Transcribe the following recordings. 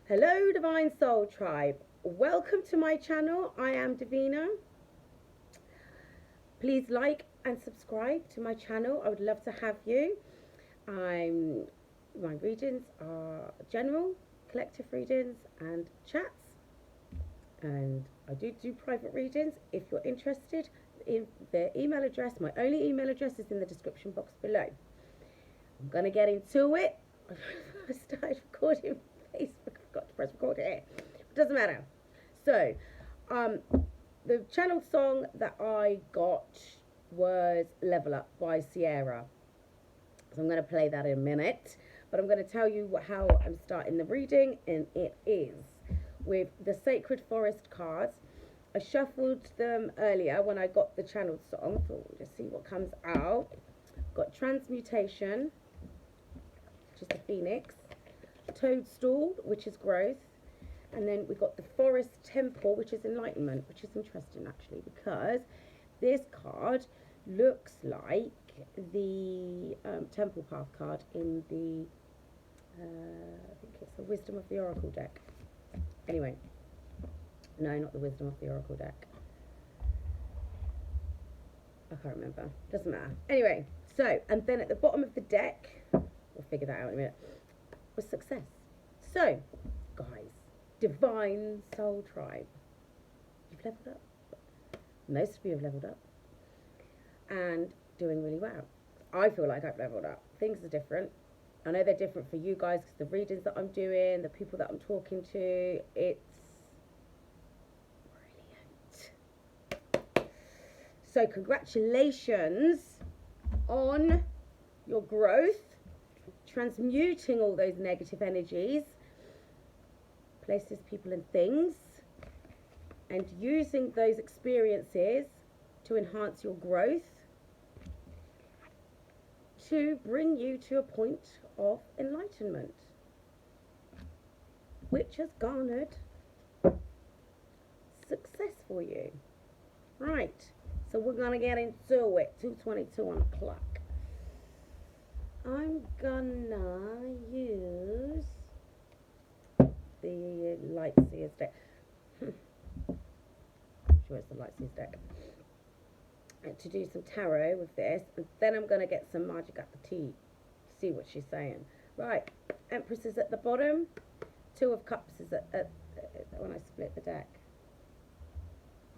Hello, Divine Soul Tribe. Welcome to my channel. I am Divina. Please like and subscribe to my channel. I would love to have you. My readings are general, collective readings, and chats. And I do private readings. If you're interested, in the email address, my only email address is in the description box below. I'm gonna get into it. I started recording Facebook. I forgot to press record here. It doesn't matter. So, the channel song that I got was Level Up by Sierra. So I'm going to play that in a minute. But I'm going to tell you how I'm starting the reading. And it is with the Sacred Forest cards. I shuffled them earlier when I got the channel song. So we'll just see what comes out. Got Transmutation, which is the Phoenix. Toadstool, which is growth. And then we've got the Forest Temple, which is enlightenment, which is interesting actually, because this card looks like the Temple Path card in the, I think it's the Wisdom of the Oracle deck. Anyway, no, not the Wisdom of the Oracle deck. I can't remember. Doesn't matter. Anyway, so, and then at the bottom of the deck, we'll figure that out in a minute, was success. So, guys, Divine Soul Tribe, you've leveled up. Most of you have leveled up and doing really well. I feel like I've leveled up. Things are different. I know they're different for you guys because the readings that I'm doing, the people that I'm talking to, it's brilliant. So congratulations on your growth, transmuting all those negative energies, places, people and things, and using those experiences to enhance your growth, to bring you to a point of enlightenment, which has garnered success for you. Right, so we're gonna get into it. 2:22 on the clock. I'm gonna use the Lightseers deck. I'm sure it's the Lightseers deck. And to do some tarot with this, and then I'm going to get some magic at the tea to see what she's saying. Right, Empress is at the bottom, Two of Cups is at when I split the deck.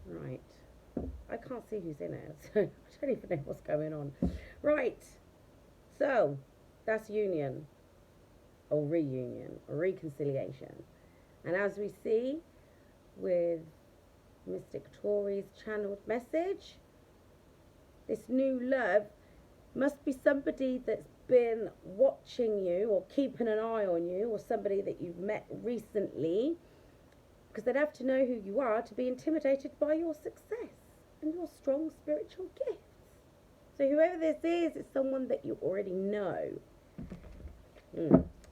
Right, I can't see who's in it, so I don't even know what's going on. Right, so that's union, or reunion, or reconciliation. And as we see with Mystic Tori's channeled message, this new love must be somebody that's been watching you or keeping an eye on you, or somebody that you've met recently, because they'd have to know who you are to be intimidated by your success and your strong spiritual gifts. So whoever this is someone that you already know.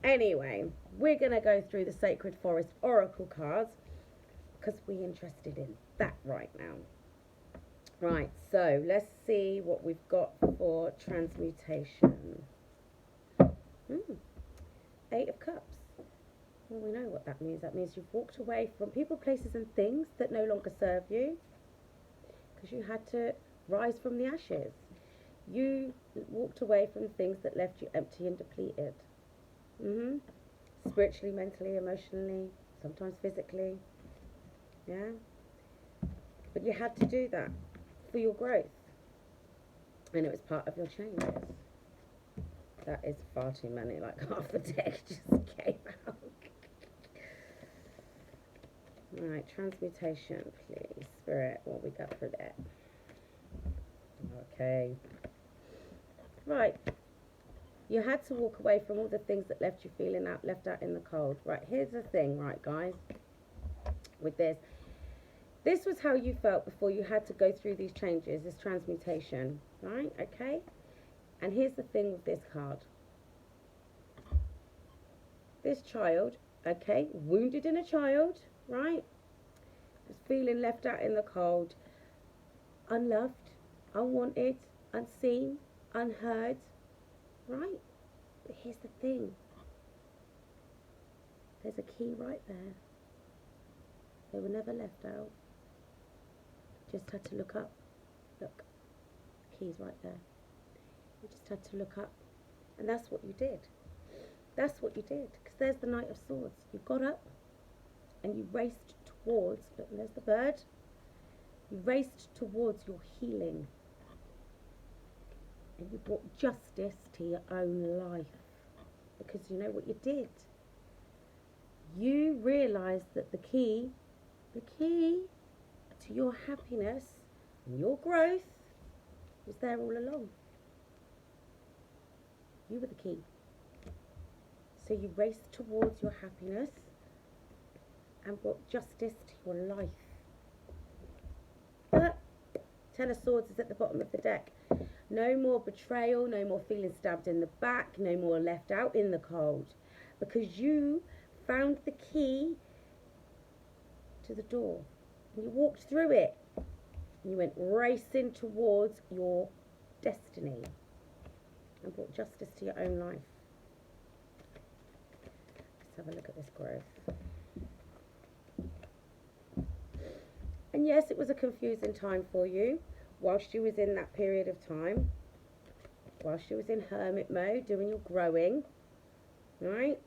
Anyway, we're going to go through the Sacred Forest Oracle cards because we're interested in that right now. Right, so let's see what we've got for transmutation. Eight of Cups. Well, we know what that means. That means you've walked away from people, places and things that no longer serve you because you had to rise from the ashes. You walked away from things that left you empty and depleted. Spiritually, mentally, emotionally, sometimes physically. Yeah? But you had to do that for your growth. And it was part of your changes. That is far too many, like half the deck just came out. Right, transmutation, please. Spirit, what we got for that? Okay. Right. You had to walk away from all the things that left you feeling left out in the cold. Right, here's the thing, right, guys, with this. This was how you felt before you had to go through these changes, this transmutation, right, okay? And here's the thing with this card. This child, okay, wounded inner child, right, was feeling left out in the cold, unloved, unwanted, unseen, unheard, right? But here's the thing. There's a key right there. They were never left out. Just had to look up. Look, the key's right there. You just had to look up. And that's what you did. That's what you did. Because there's the Knight of Swords. You got up and you raced towards, look, there's the bird. You raced towards your healing. And you brought justice to your own life. Because you know what you did? You realised that the key to your happiness and your growth was there all along. You were the key. So you raced towards your happiness and brought justice to your life. But Ten of Swords is at the bottom of the deck. No more betrayal, no more feeling stabbed in the back, no more left out in the cold. Because you found the key to the door. And you walked through it. And you went racing towards your destiny. And brought justice to your own life. Let's have a look at this growth. And yes, it was a confusing time for you. Whilst you was in that period of time, whilst you was in hermit mode, doing your growing, right?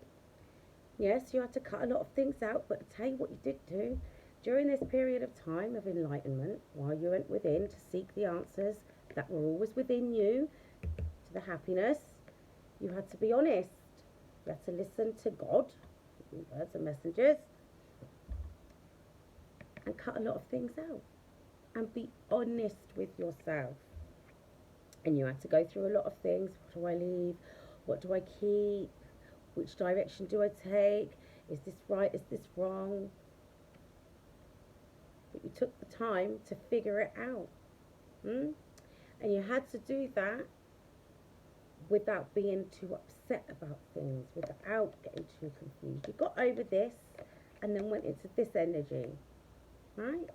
Yes, you had to cut a lot of things out, but I'll tell you what you did do. During this period of time of enlightenment, while you went within to seek the answers that were always within you, to the happiness, you had to be honest. You had to listen to God, birds and messengers, and cut a lot of things out. And be honest with yourself. And you had to go through a lot of things. What do I leave? What do I keep? Which direction do I take? Is this right? Is this wrong? But you took the time to figure it out. And you had to do that without being too upset about things, without getting too confused. You got over this and then went into this energy, right?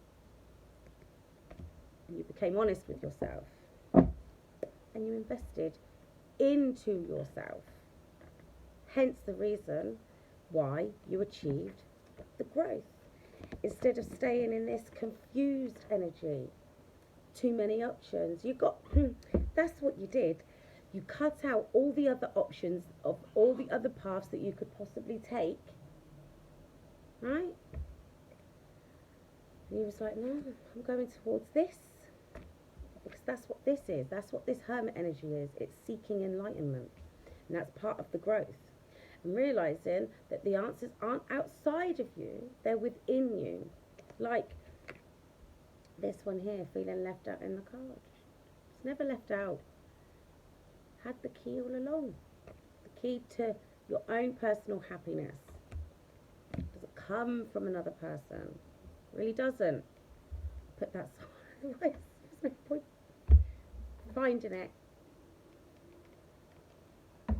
And you became honest with yourself. And you invested into yourself. Hence the reason why you achieved the growth. Instead of staying in this confused energy, too many options. You got, that's what you did. You cut out all the other options of all the other paths that you could possibly take. Right? And you was like, no, I'm going towards this. Because that's what this is. That's what this hermit energy is. It's seeking enlightenment. And that's part of the growth. And realising that the answers aren't outside of you. They're within you. Like this one here, feeling left out in the card. It's never left out. Had the key all along. The key to your own personal happiness. It doesn't come from another person. It really doesn't. Put that somewhere. There's no point finding it.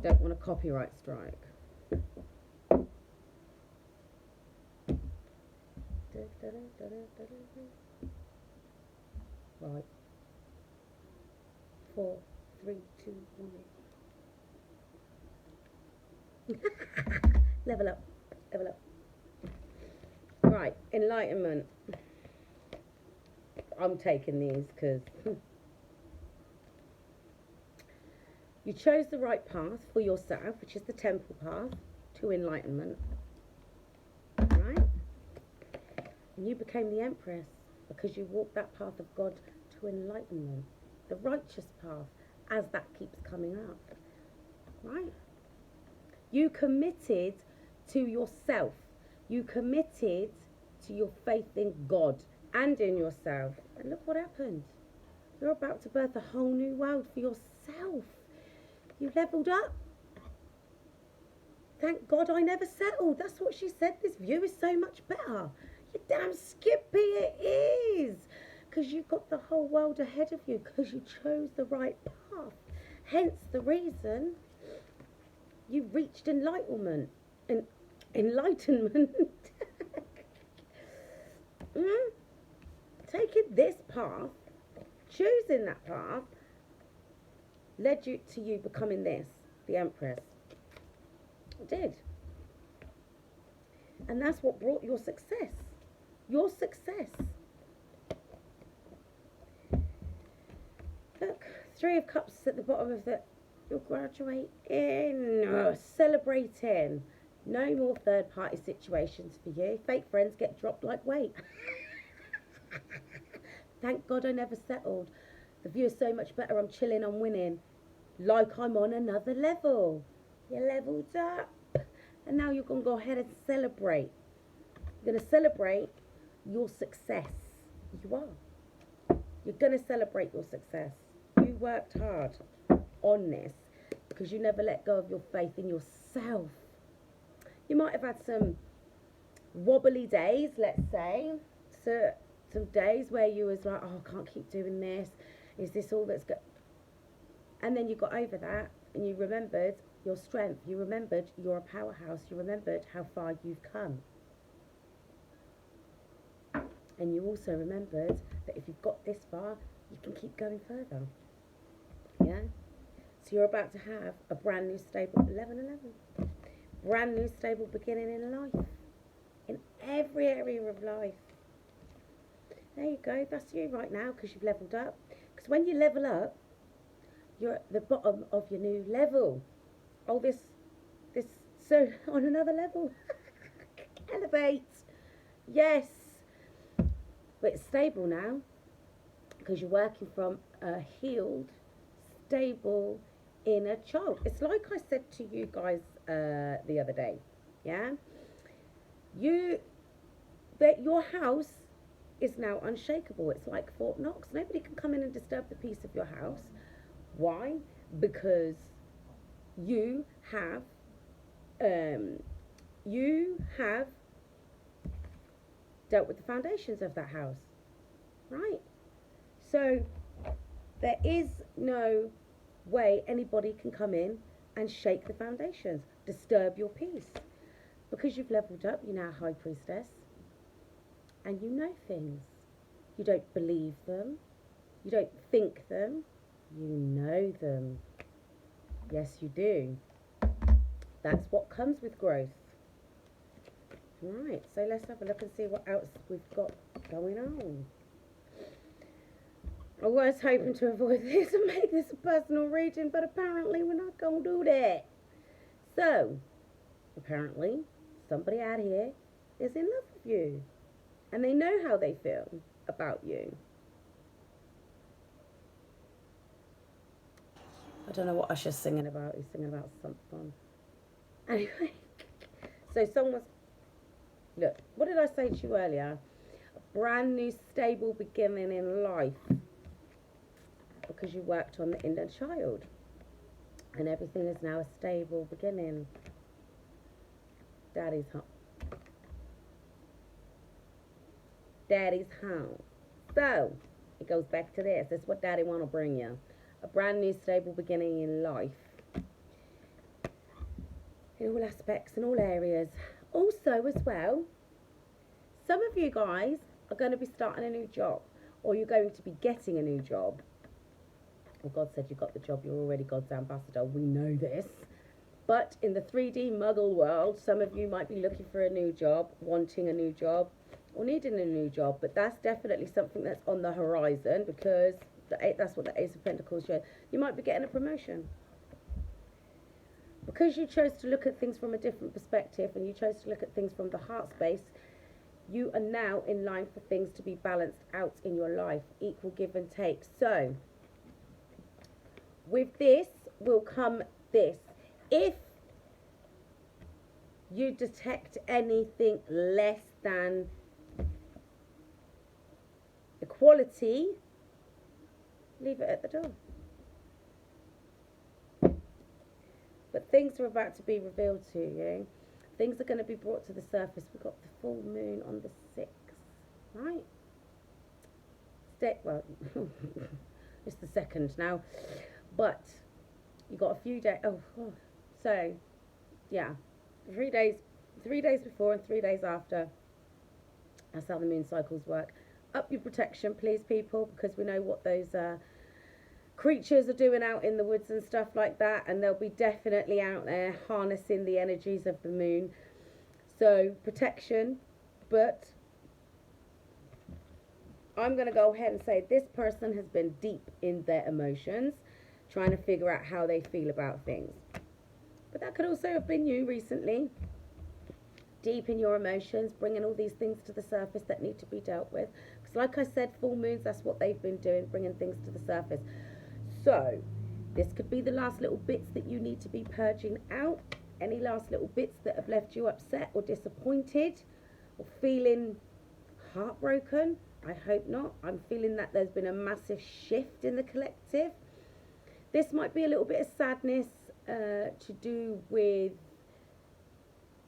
Don't want a copyright strike. Right. 4, 3, 2, 1. Level up. Level up. Right, enlightenment. I'm taking these because you chose the right path for yourself, which is the temple path to enlightenment. Right? And you became the Empress because you walked that path of God to enlightenment. The righteous path, as that keeps coming up. Right? You committed to yourself. You committed to your faith in God and in yourself. And look what happened. You're about to birth a whole new world for yourself. You leveled up. Thank God I never settled. That's what she said. This view is so much better. You damn Skippy, it is. Because you've got the whole world ahead of you. Because you chose the right path. Hence the reason you reached enlightenment. Enlightenment. Taking this path, choosing that path, led you to you becoming this, the Empress. It did. And that's what brought your success. Your success. Look, 3 of Cups at the bottom of the... You're graduating. Celebrating. No more third-party situations for you. Fake friends get dropped like weight. Thank God I never settled. The view is so much better. I'm chilling, I'm winning. Like I'm on another level. You leveled up. And now you're going to go ahead and celebrate. You're going to celebrate your success. You are. You're going to celebrate your success. You worked hard on this because you never let go of your faith in yourself. You might have had some wobbly days, let's say. So, some days where you was like, oh, I can't keep doing this. Is this all that's good? And then you got over that and you remembered your strength. You remembered you're a powerhouse. You remembered how far you've come. And you also remembered that if you've got this far, you can keep going further. Yeah? So you're about to have a brand new stable, 11. Brand new stable beginning in life. In every area of life. There you go. That's you right now because you've leveled up. Because when you level up, you're at the bottom of your new level. Oh, so on another level. Elevate. Yes. But it's stable now because you're working from a healed, stable inner child. It's like I said to you guys the other day. Yeah? That your house is now unshakable. It's like Fort Knox. Nobody can come in and disturb the peace of your house. Why? Because you have dealt with the foundations of that house, right? So there is no way anybody can come in and shake the foundations, disturb your peace, because you've leveled up. You're now High Priestess, and you know things. You don't believe them. You don't think them. You know them. Yes, you do. That's what comes with growth. Right, so let's have a look and see what else we've got going on. I was hoping to avoid this and make this a personal reading, but apparently we're not going to do that. So, apparently, somebody out here is in love with you. And they know how they feel about you. I don't know what Usher's singing about. He's singing about something. Anyway, so someone's... Look, what did I say to you earlier? A brand new stable beginning in life. Because you worked on the inner child. And everything is now a stable beginning. Daddy's home. Daddy's home. So, it goes back to this. This is what Daddy want to bring you. A brand new stable beginning in life. In all aspects, in all areas. Also, as well, some of you guys are going to be starting a new job. Or you're going to be getting a new job. Well, God said you got the job. You're already God's ambassador. We know this. But in the 3D muggle world, some of you might be looking for a new job, wanting a new job, or needing a new job. But that's definitely something that's on the horizon, because that's what the Ace of Pentacles shows. You might be getting a promotion. Because you chose to look at things from a different perspective, and you chose to look at things from the heart space, you are now in line for things to be balanced out in your life. Equal give and take. So, with this will come this. If you detect anything less than equality, leave it at the door. But things are about to be revealed to you. Things are going to be brought to the surface. We've got the full moon on the 6th, right? Well, it's the 2nd now. But you got a few days. So, yeah. 3 days before and 3 days after. That's how the moon cycles work. Up your protection, please, people, because we know what those creatures are doing out in the woods and stuff like that, and they'll be definitely out there harnessing the energies of the moon. So protection, but I'm going to go ahead and say this person has been deep in their emotions, trying to figure out how they feel about things. But that could also have been you recently, deep in your emotions, bringing all these things to the surface that need to be dealt with. Because like I said, full moons, that's what they've been doing, bringing things to the surface. So this could be the last little bits that you need to be purging out. Any last little bits that have left you upset or disappointed or feeling heartbroken. I hope not. I'm feeling that there's been a massive shift in the collective. This might be a little bit of sadness to do with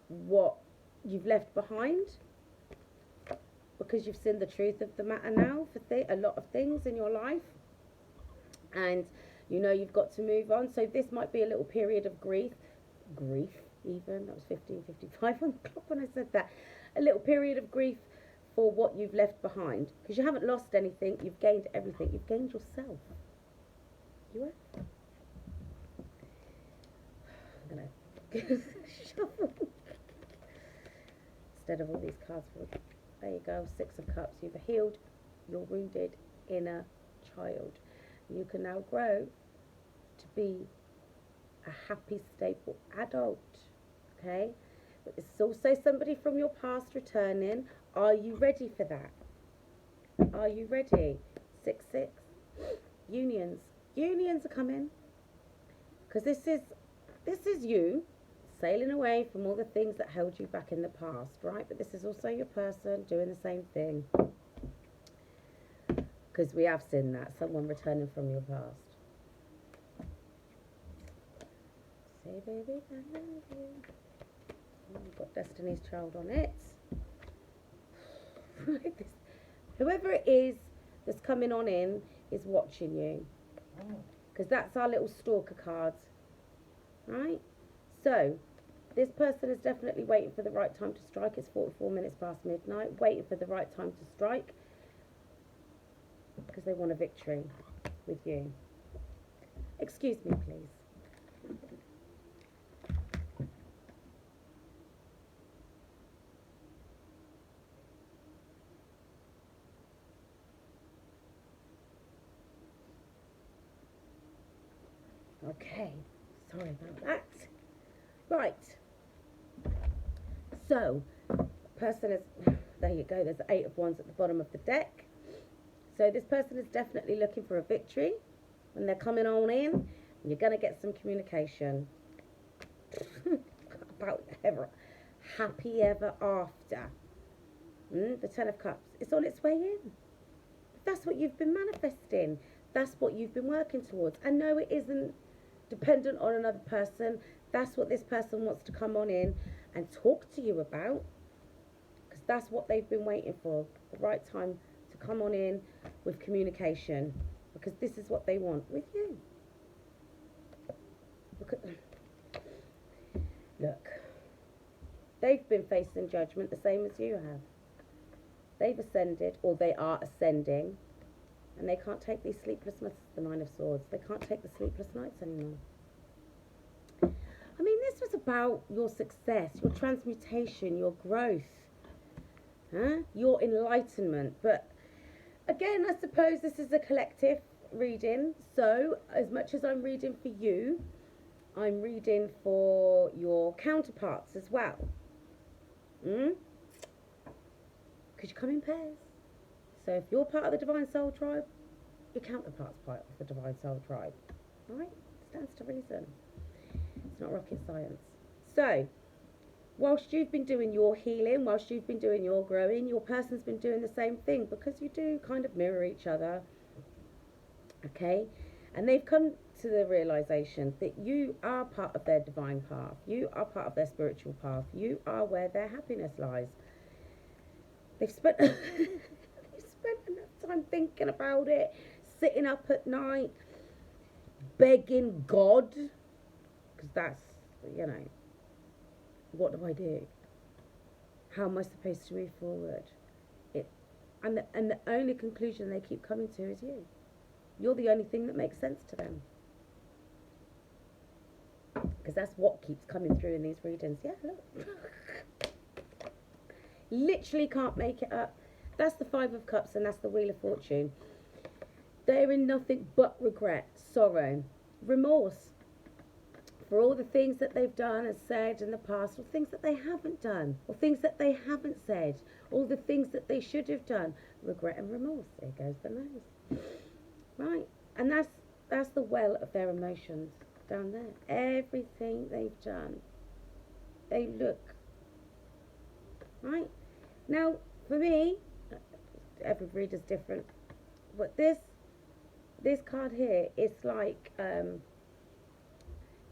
what you've left behind, because you've seen the truth of the matter now for a lot of things in your life, and you know you've got to move on. So this might be a little period of grief even. That was 15:55 on the clock when I said that. A little period of grief for what you've left behind, because you haven't lost anything, you've gained everything. You've gained yourself. You have. I'm gonna shuffle instead of all these cards. There you go, 6 of Cups. You've healed your wounded inner child. You can now grow to be a happy, stable adult. Okay, but this is also somebody from your past returning. Are you ready for that? Are you ready? 6-6. Unions are coming, because this is you sailing away from all the things that held you back in the past, right? But this is also your person doing the same thing, because we have seen that, someone returning from your past. Say, baby, I love you. Oh, we've got Destiny's Child on it. Right, whoever it is that's coming on in is watching you, because that's our little stalker cards, right? So this person is definitely waiting for the right time to strike. It's 44 minutes past midnight, waiting for the right time to strike, because they want a victory with you. Excuse me, please. Okay, sorry about that. Right, so person is, there you go, there's 8 of Wands at the bottom of the deck. So this person is definitely looking for a victory when they're coming on in, and you're going to get some communication about happy ever after. The 10 of Cups, it's on its way in. That's what you've been manifesting. That's what you've been working towards. And no, it isn't dependent on another person. That's what this person wants to come on in and talk to you about, because that's what they've been waiting for, the right time to come on in with communication, because this is what they want with you. Look, they've been facing judgment the same as you have. They've ascended, or they are ascending, and they can't take these sleepless nights. The 9 of Swords. They can't take the sleepless nights anymore. I mean, this was about your success, your transmutation, your growth, your enlightenment. But again, I suppose this is a collective reading. So as much as I'm reading for you, I'm reading for your counterparts as well. Because you come in pairs. So if you're part of the Divine Soul Tribe, your counterpart's part of the Divine Soul Tribe. Right? Stands to reason. It's not rocket science. So, whilst you've been doing your healing, whilst you've been doing your growing, your person's been doing the same thing, because you do kind of mirror each other. Okay? And they've come to the realization that you are part of their divine path. You are part of their spiritual path. You are where their happiness lies. They've spent enough time thinking about it, sitting up at night, begging God, because that's, you know, what do I do? How am I supposed to move forward? And the only conclusion they keep coming to is you. You're the only thing that makes sense to them. Because that's what keeps coming through in these readings. Yeah, look. Literally can't make it up. That's the Five of Cups and that's the Wheel of Fortune. They're in nothing but regret, sorrow, remorse for all the things that they've done and said in the past, or things that they haven't done, or things that they haven't said, all the things that they should have done. Regret and remorse. There goes the nose. Right. And that's the well of their emotions down there. Everything they've done. They look. Right. Now, for me, every reader's different. But this card here, it's like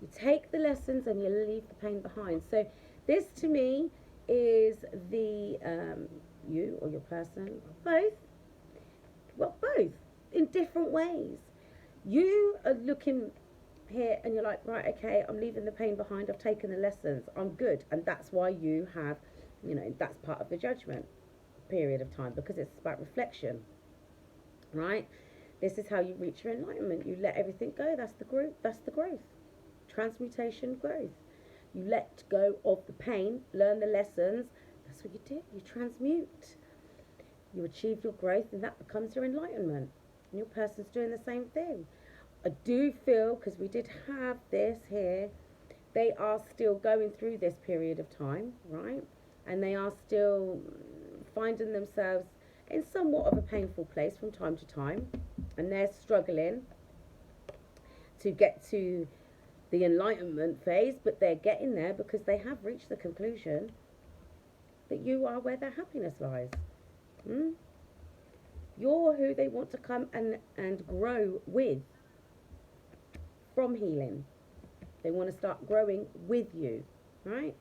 you take the lessons and you leave the pain behind. So this to me is the you or your person, both. Well, both in different ways. You are looking here and you're like, right, okay, I'm leaving the pain behind. I've taken the lessons. I'm good, and that's why you have, that's part of the judgment period of time, because it's about reflection, right? This is how you reach your enlightenment. You let everything go. That's the growth. That's the growth. Transmutation, growth. You let go of the pain, learn the lessons. That's what you do. You transmute. You achieve your growth, and that becomes your enlightenment. And your person's doing the same thing. I do feel, because we did have this here, they are still going through this period of time, right? And they are still finding themselves in somewhat of a painful place from time to time. And they're struggling to get to the enlightenment phase, but they're getting there because they have reached the conclusion that you are where their happiness lies. You're who they want to come and grow with from healing. They want to start growing with you, right?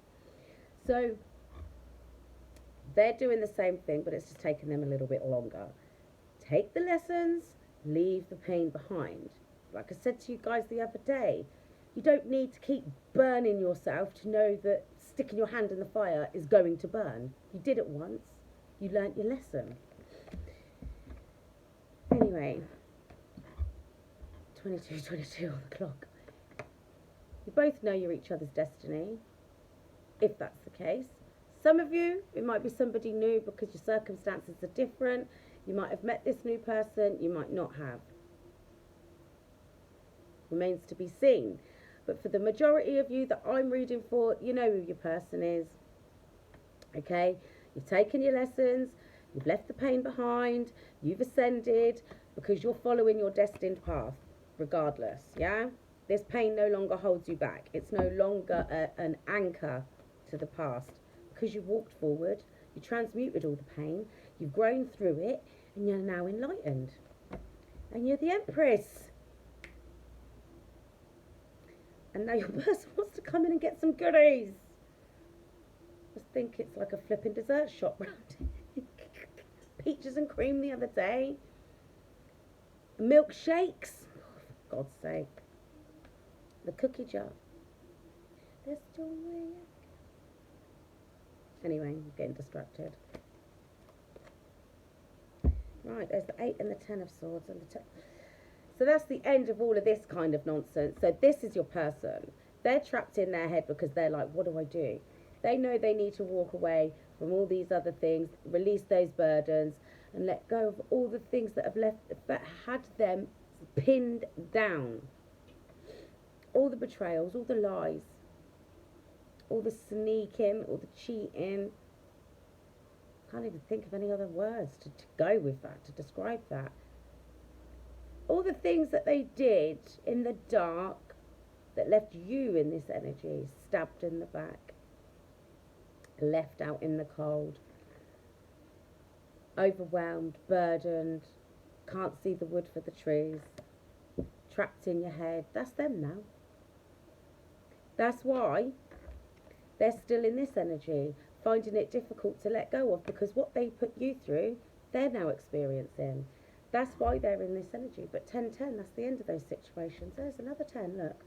So they're doing the same thing, but it's just taking them a little bit longer. Take the lessons, leave the pain behind. Like I said to you guys the other day, you don't need to keep burning yourself to know that sticking your hand in the fire is going to burn. You did it once. You learnt your lesson. Anyway, 22 on the clock. You both know you're each other's destiny, if that's the case. Some of you, it might be somebody new because your circumstances are different. You might have met this new person, you might not have. Remains to be seen. But for the majority of you that I'm reading for, you know who your person is. Okay? You've taken your lessons, you've left the pain behind, you've ascended because you're following your destined path, regardless, yeah? This pain no longer holds you back. It's no longer an anchor to the past because you walked forward, you transmuted all the pain, you've grown through it, and you're now enlightened. And you're the Empress. And now your person wants to come in and get some goodies. Just think it's like a flipping dessert shop round here. Peaches and cream the other day. Milkshakes. Oh, for God's sake. The cookie jar. There's still way. Anyway, I'm getting distracted. Right, there's the 8 and the 10 of swords and the 10. So that's the end of all of this kind of nonsense. So this is your person. They're trapped in their head because they're like, what do I do? They know they need to walk away from all these other things, release those burdens, and let go of all the things that have had them pinned down. All the betrayals, all the lies, all the sneaking, all the cheating. Can't even think of any other words to go with that, to describe that. All the things that they did in the dark that left you in this energy, stabbed in the back, left out in the cold, overwhelmed, burdened, can't see the wood for the trees, trapped in your head. That's them now. That's why they're still in this energy, finding it difficult to let go of, because what they put you through, they're now experiencing. That's why they're in this energy. But 10-10, that's the end of those situations. There's another 10, look.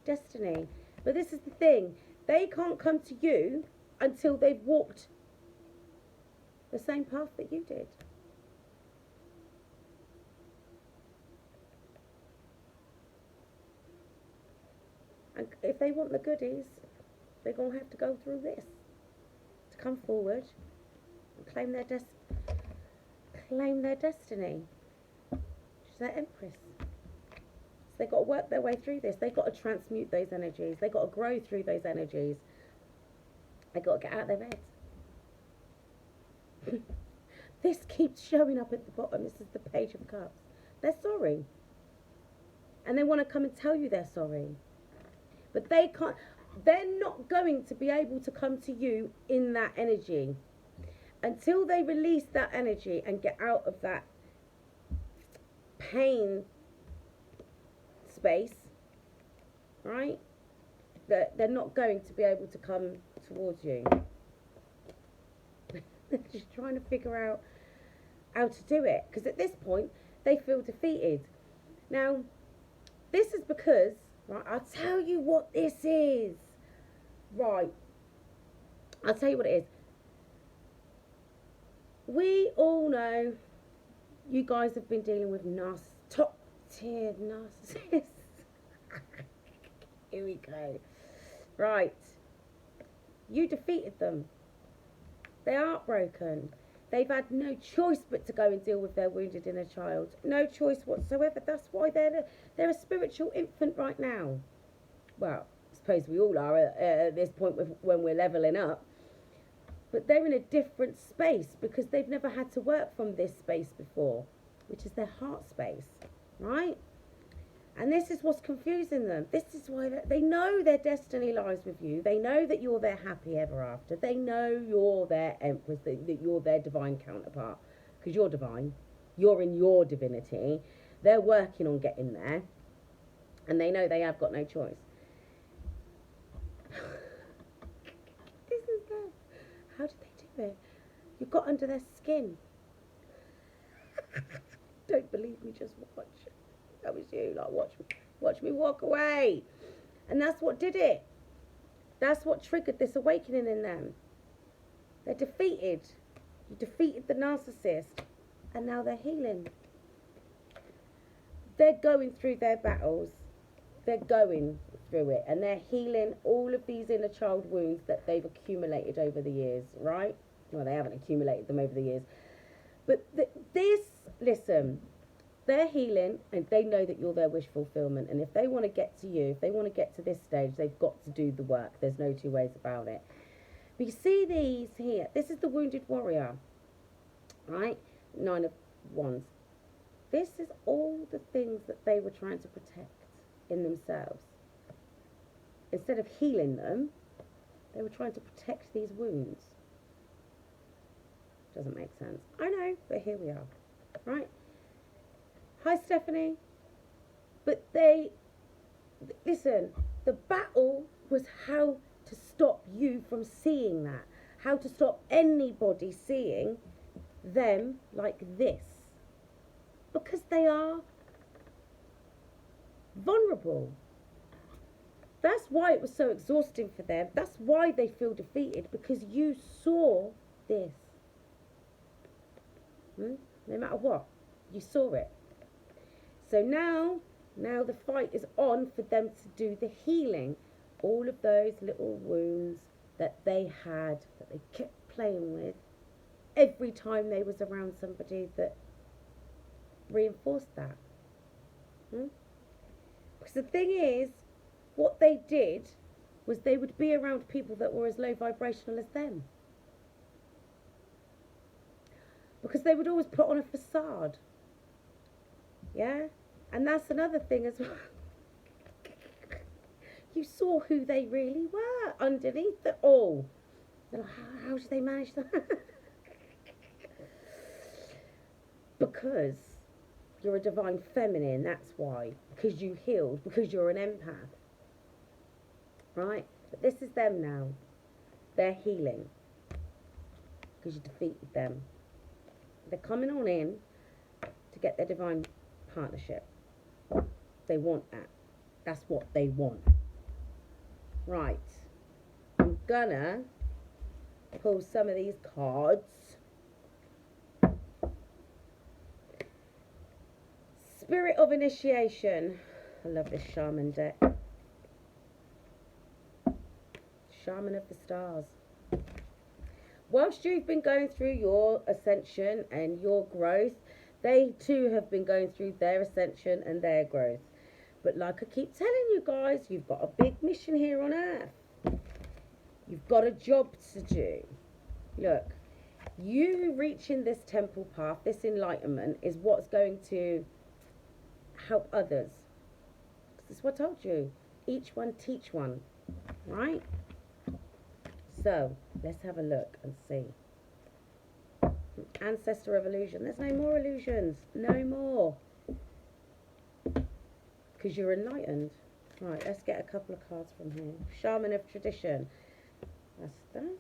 Destiny. But this is the thing. They can't come to you until they've walked the same path that you did. And if they want the goodies, they're going to have to go through this to come forward and claim their destiny. She's their empress. So they've got to work their way through this. They've got to transmute those energies. They've got to grow through those energies. They've got to get out of their beds. This keeps showing up at the bottom. This is the Page of Cups. They're sorry. And they want to come and tell you they're sorry. But they can't. They're not going to be able to come to you in that energy until they release that energy and get out of that pain space, right? They're not going to be able to come towards you. They're just trying to figure out how to do it, because at this point they feel defeated. Now, this is because, right, I'll tell you what this is. Right, I'll tell you what it is. We all know you guys have been dealing with top tier narcissists. Here we go. Right, you defeated them. They are heartbroken. They've had no choice but to go and deal with their wounded inner child. No choice whatsoever. That's why they're a spiritual infant right now. Well, I suppose we all are at this point when we're levelling up. But they're in a different space because they've never had to work from this space before, which is their heart space, right? And this is what's confusing them. This is why they know their destiny lies with you. They know that you're their happy ever after. They know you're their empress, that you're their divine counterpart, because you're divine. You're in your divinity. They're working on getting there, and they know they have got no choice. This is them. How did they do it? You got under their skin. Don't believe me, just watch. That was you, like, watch me walk away. And that's what did it. That's what triggered this awakening in them. They're defeated. You defeated the narcissist, and now they're healing. They're going through their battles. They're going through it, and they're healing all of these inner child wounds that they've accumulated over the years, right? Well, they haven't accumulated them over the years. But listen, they're healing, and they know that you're their wish fulfillment. And if they want to get to you, if they want to get to this stage, they've got to do the work. There's no two ways about it. But you see these here. This is the wounded warrior, right? 9 of Wands. This is all the things that they were trying to protect in themselves. Instead of healing them, they were trying to protect these wounds. Doesn't make sense. I know, but here we are, right? Hi, Stephanie. But listen, the battle was how to stop you from seeing that. How to stop anybody seeing them like this. Because they are vulnerable. That's why it was so exhausting for them. That's why they feel defeated, because you saw this. No matter what, you saw it. So now the fight is on for them to do the healing. All of those little wounds that they had, that they kept playing with, every time they was around somebody that reinforced that. Because the thing is, what they did was they would be around people that were as low vibrational as them. Because they would always put on a facade. Yeah? And that's another thing as well. You saw who they really were underneath it all. Like, how did they manage that? Because you're a divine feminine, that's why. Because you healed, because you're an empath. Right? But this is them now. They're healing. Because you defeated them. They're coming on in to get their divine partnership. They want that. That's what they want. Right. I'm gonna pull some of these cards. Spirit of Initiation. I love this shaman deck. Shaman of the Stars. whilst you've been going through your ascension and your growth, they too have been going through their ascension and their growth. But like I keep telling you guys, you've got a big mission here on earth. You've got a job to do. Look, you reaching this temple path, this enlightenment, is what's going to help others. This is what I told you. Each one teach one, right? So, let's have a look and see. Ancestor of illusion. There's no more illusions. No more. Because you're enlightened. Right, let's get a couple of cards from here. Shaman of tradition. That's that.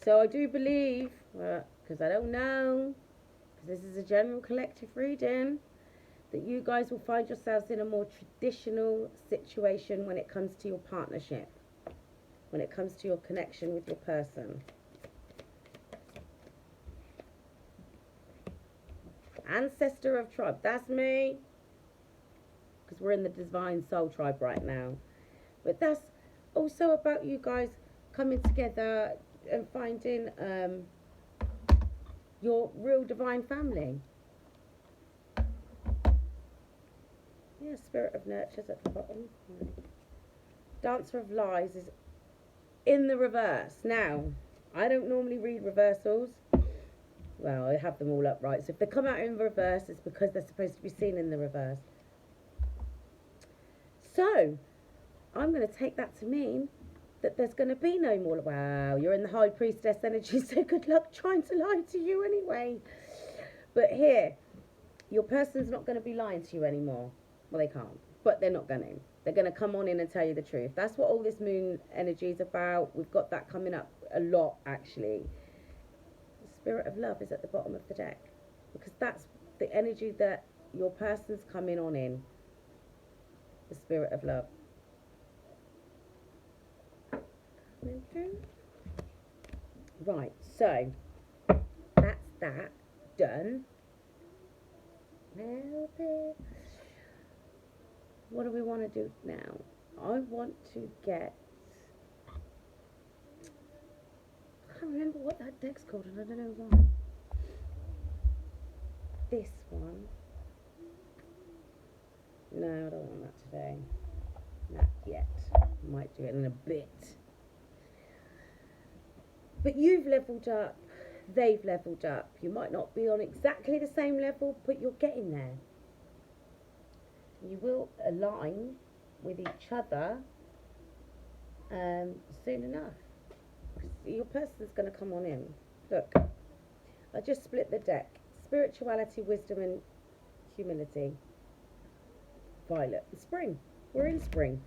So I do believe, because I don't know, because this is a general collective reading, that you guys will find yourselves in a more traditional situation when it comes to your partnership, when it comes to your connection with your person. Ancestor of tribe, that's me, because we're in the divine soul tribe right now. But that's also about you guys coming together and finding your real divine family. Yeah, spirit of nurture's at the bottom. Right. Dancer of lies is in the reverse. Now, I don't normally read reversals. Well, I have them all upright. So if they come out in reverse, it's because they're supposed to be seen in the reverse. So, I'm going to take that to mean that there's going to be no more. Wow, you're in the high priestess energy, so good luck trying to lie to you anyway. But here, your person's not going to be lying to you anymore. Well, they can't, but they're not going to. They're going to come on in and tell you the truth. That's what all this moon energy is about. We've got that coming up a lot, actually. The spirit of love is at the bottom of the deck, because that's the energy that your person's coming on in. The spirit of love. Right, so that's that done. What do we want to do now? I want to get, I can't remember what that deck's called, and I don't know why. This one. No, I don't want that today. Not yet. Might do it in a bit. But you've leveled up. They've leveled up. You might not be on exactly the same level, but you're getting there. You will align with each other soon enough. Your person's going to come on in. Look, I just split the deck. Spirituality, wisdom and humility. Violet. Spring. We're in spring.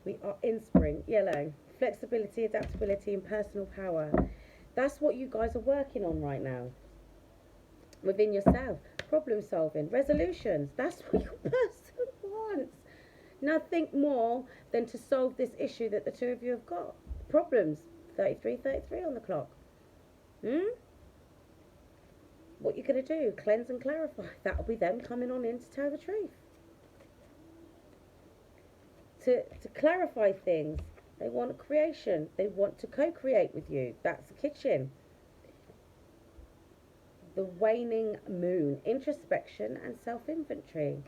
We are in spring. Yellow. Flexibility, adaptability and personal power. That's what you guys are working on right now. Within yourself. Problem solving. Resolutions. That's what your person wants. Nothing more than to solve this issue that the two of you have got. Problems. 33 on the clock. What you're going to do? Cleanse and clarify. That'll be them coming on in to tell the truth. To clarify things. They want creation. They want to co-create with you. That's the kitchen. The waning moon. Introspection and self-inventory.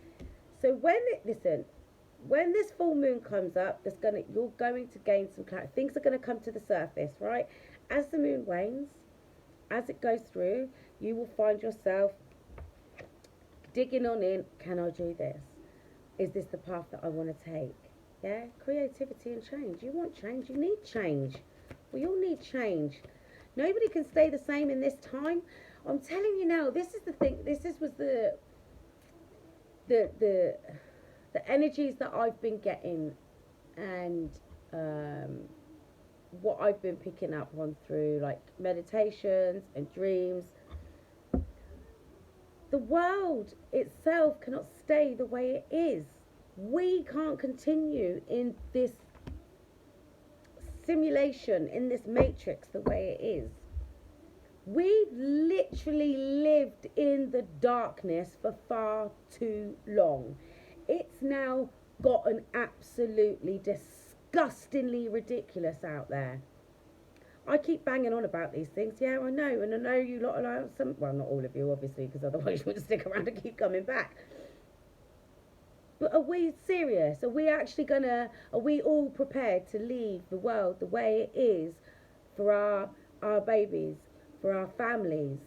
So when this full moon comes up, you're going to gain some clarity. Things are going to come to the surface, right? As the moon wanes, as it goes through, you will find yourself digging on in. Can I do this? Is this the path that I want to take? Yeah, creativity and change. You want change. You need change. We all need change. Nobody can stay the same in this time. I'm telling you now. This is the thing. Was the energies that I've been getting, and what I've been picking up on through like meditations and dreams. The world itself cannot stay the way it is. We can't continue in this simulation, in this matrix the way it is. We've literally lived in the darkness for far too long. It's now gotten absolutely disgustingly ridiculous out there. I keep banging on about these things. Yeah, I know. And I know you lot are like some, well, not all of you, obviously, because otherwise you wouldn't stick around and keep coming back. But are we serious? Are we all prepared to leave the world the way it is for our babies, for our families,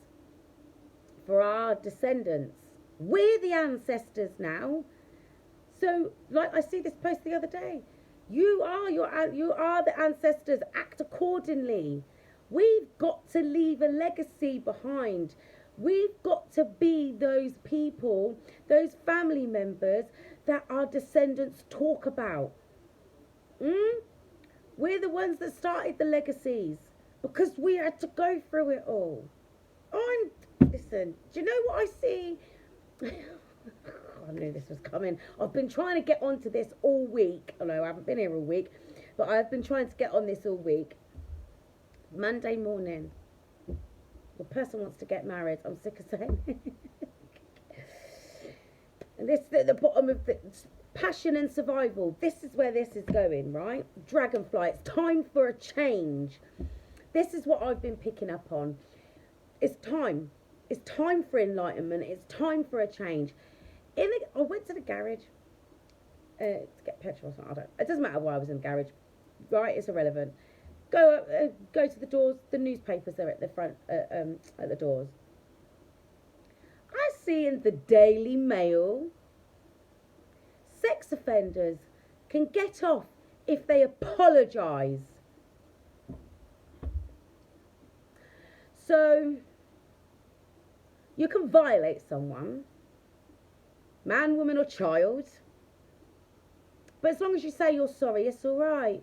for our descendants? We're the ancestors now. So, like I see this post the other day, you are the ancestors. Act accordingly. We've got to leave a legacy behind. We've got to be those people, those family members that our descendants talk about. We're the ones that started the legacies because we had to go through it all. Listen, do you know what I see? I knew this was coming. I've been trying to get onto this all week. I know I haven't been here all week, but I've been trying to get on this all week. Monday morning, the person wants to get married. I'm sick of saying it. And this is at the bottom of the passion and survival. This is where this is going, right? Dragonfly, it's time for a change. This is what I've been picking up on. It's time. It's time for enlightenment. It's time for a change. I went to the garage to get petrol or something. It doesn't matter why I was in the garage. Right, it's irrelevant. Go to the doors. The newspapers are at the front, at the doors. I see in the Daily Mail, sex offenders can get off if they apologise. So, you can violate someone, man, woman or child, but as long as you say you're sorry, it's all right.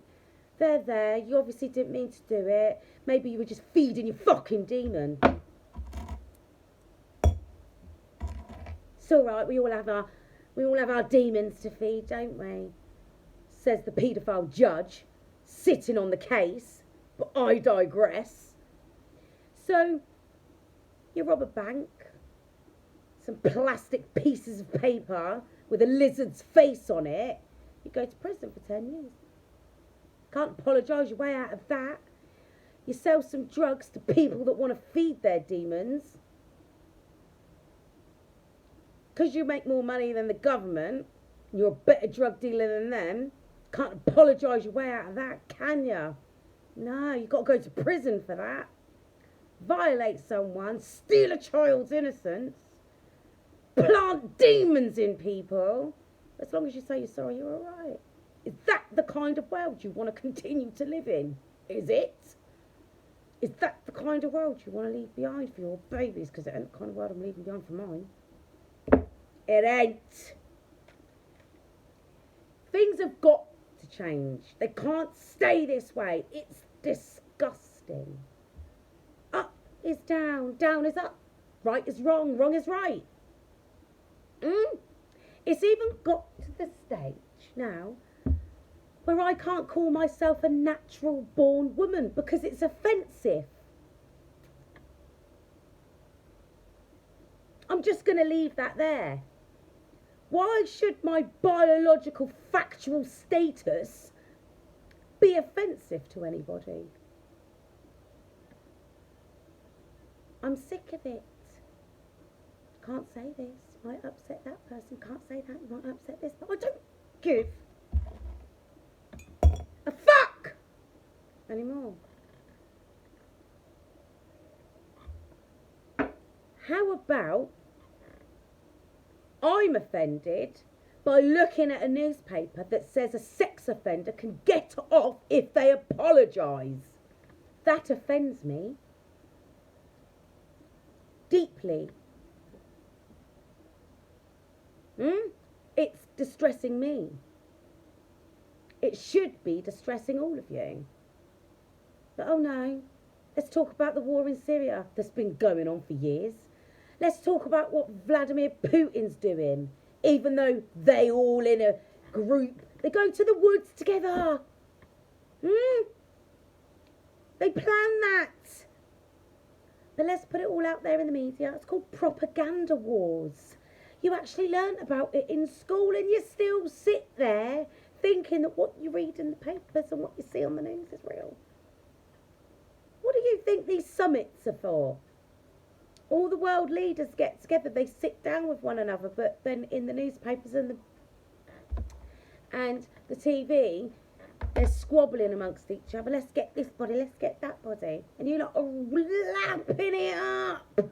They're there, you obviously didn't mean to do it. Maybe you were just feeding your fucking demon. It's all right, we all have our demons to feed, don't we? Says the paedophile judge, sitting on the case, but I digress. So, you rob a bank, some plastic pieces of paper with a lizard's face on it, you go to prison for 10 years. Can't apologise your way out of that. You sell some drugs to people that want to feed their demons. Because you make more money than the government, you're a better drug dealer than them. Can't apologise your way out of that, can you? No, you've got to go to prison for that. Violate someone, steal a child's innocence, plant demons in people. As long as you say you're sorry, you're all right. Is that the kind of world you want to continue to live in? Is it? Is that the kind of world you want to leave behind for your babies? Because it ain't the kind of world I'm leaving behind for mine. It ain't. Things have got to change. They can't stay this way. It's disgusting. Up is down, down is up. Right is wrong, wrong is right. It's even got to the stage now where I can't call myself a natural born woman because it's offensive. I'm just going to leave that there. Why should my biological factual status be offensive to anybody? I'm sick of it. Can't say this, might upset that person. Can't say that, you might upset this. But I don't give a fuck anymore. How about I'm offended by looking at a newspaper that says a sex offender can get off if they apologise? That offends me deeply. It's distressing me. It should be distressing all of you. But oh no, let's talk about the war in Syria that's been going on for years. Let's talk about what Vladimir Putin's doing, even though they all in a group, they go to the woods together. They plan that. But let's put it all out there in the media. It's called propaganda wars. You actually learnt about it in school, and you still sit there thinking that what you read in the papers and what you see on the news is real. What do you think these summits are for? All the world leaders get together, they sit down with one another, but then in the newspapers and the TV, they're squabbling amongst each other. Let's get this body, let's get that body. And you're like, lapping it up.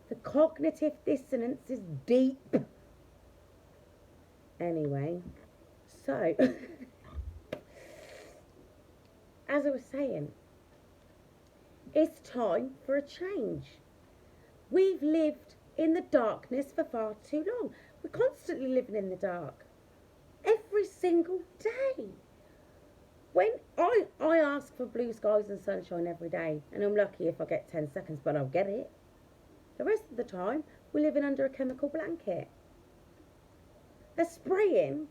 The cognitive dissonance is deep. Anyway, so, as I was saying, it's time for a change. We've lived in the darkness for far too long. We're constantly living in the dark. Every single day. When I ask for blue skies and sunshine every day, and I'm lucky if I get 10 seconds, but I'll get it. The rest of the time, we're living under a chemical blanket. They're spraying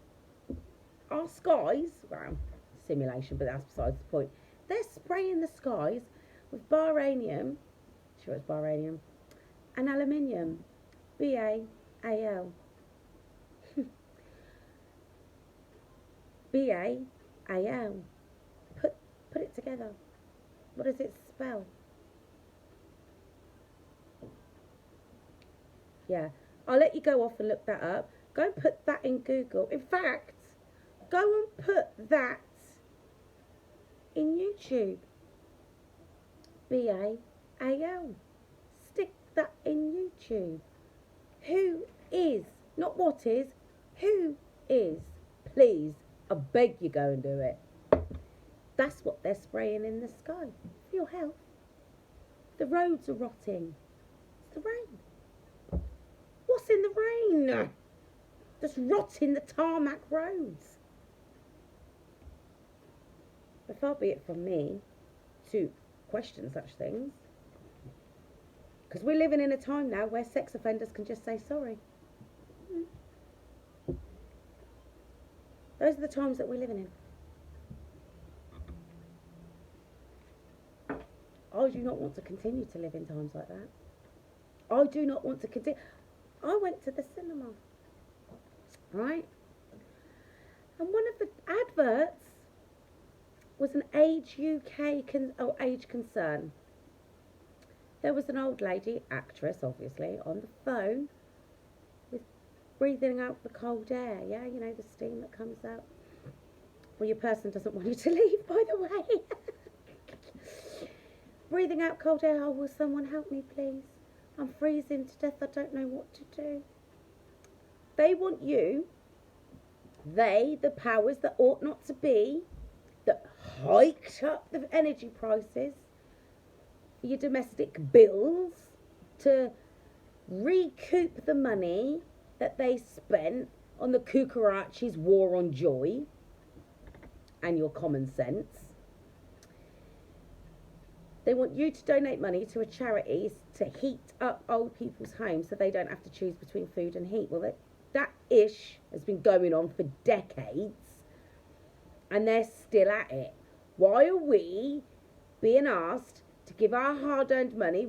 our skies, well, simulation, but that's besides the point. They're spraying the skies with baranium, sure it's baranium, and aluminium, BAAL. BAAL. Put it together. What does it spell? Yeah, I'll let you go off and look that up. Go and put that in Google. In fact, go and put that in YouTube. BAAL. Stick that in YouTube. Who is, not what is, who is, please, I beg you go and do it. That's what they're spraying in the sky for your health. The roads are rotting. It's the rain. What's in the rain? Just rotting the tarmac roads. But far be it from me to question such things. Because we're living in a time now where sex offenders can just say sorry. Those are the times that we're living in. I do not want to continue to live in times like that. I do not want to continue. I went to the cinema, right? And one of the adverts was an Age UK age concern. There was an old lady, actress obviously, on the phone with breathing out the cold air. Yeah, you know, the steam that comes out. Well, your person doesn't want you to leave, by the way. Breathing out cold air. Oh, will someone help me, please? I'm freezing to death. I don't know what to do. They want you, the powers that ought not to be, that hiked up the energy prices for your domestic bills, to recoup the money that they spent on the Cucarachi's war on joy and your common sense. They want you to donate money to a charity to heat up old people's homes so they don't have to choose between food and heat. Well, that ish has been going on for decades and they're still at it. Why are we being asked to give our hard-earned money,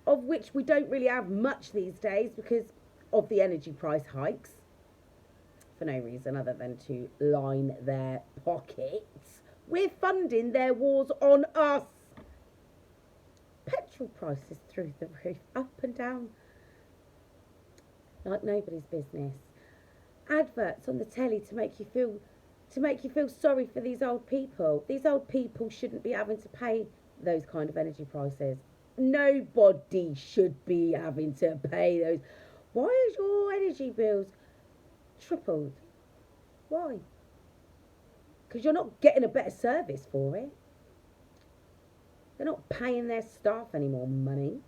of which we don't really have much these days because of the energy price hikes, for no reason other than to line their pockets? We're funding their wars on us. Petrol prices through the roof, up and down, like nobody's business. Adverts on the telly to make you feel sorry for these old people. These old people shouldn't be having to pay those kind of energy prices. Nobody should be having to pay those. Why is your energy bills tripled? Why? Because you're not getting a better service for it. They're not paying their staff any more money.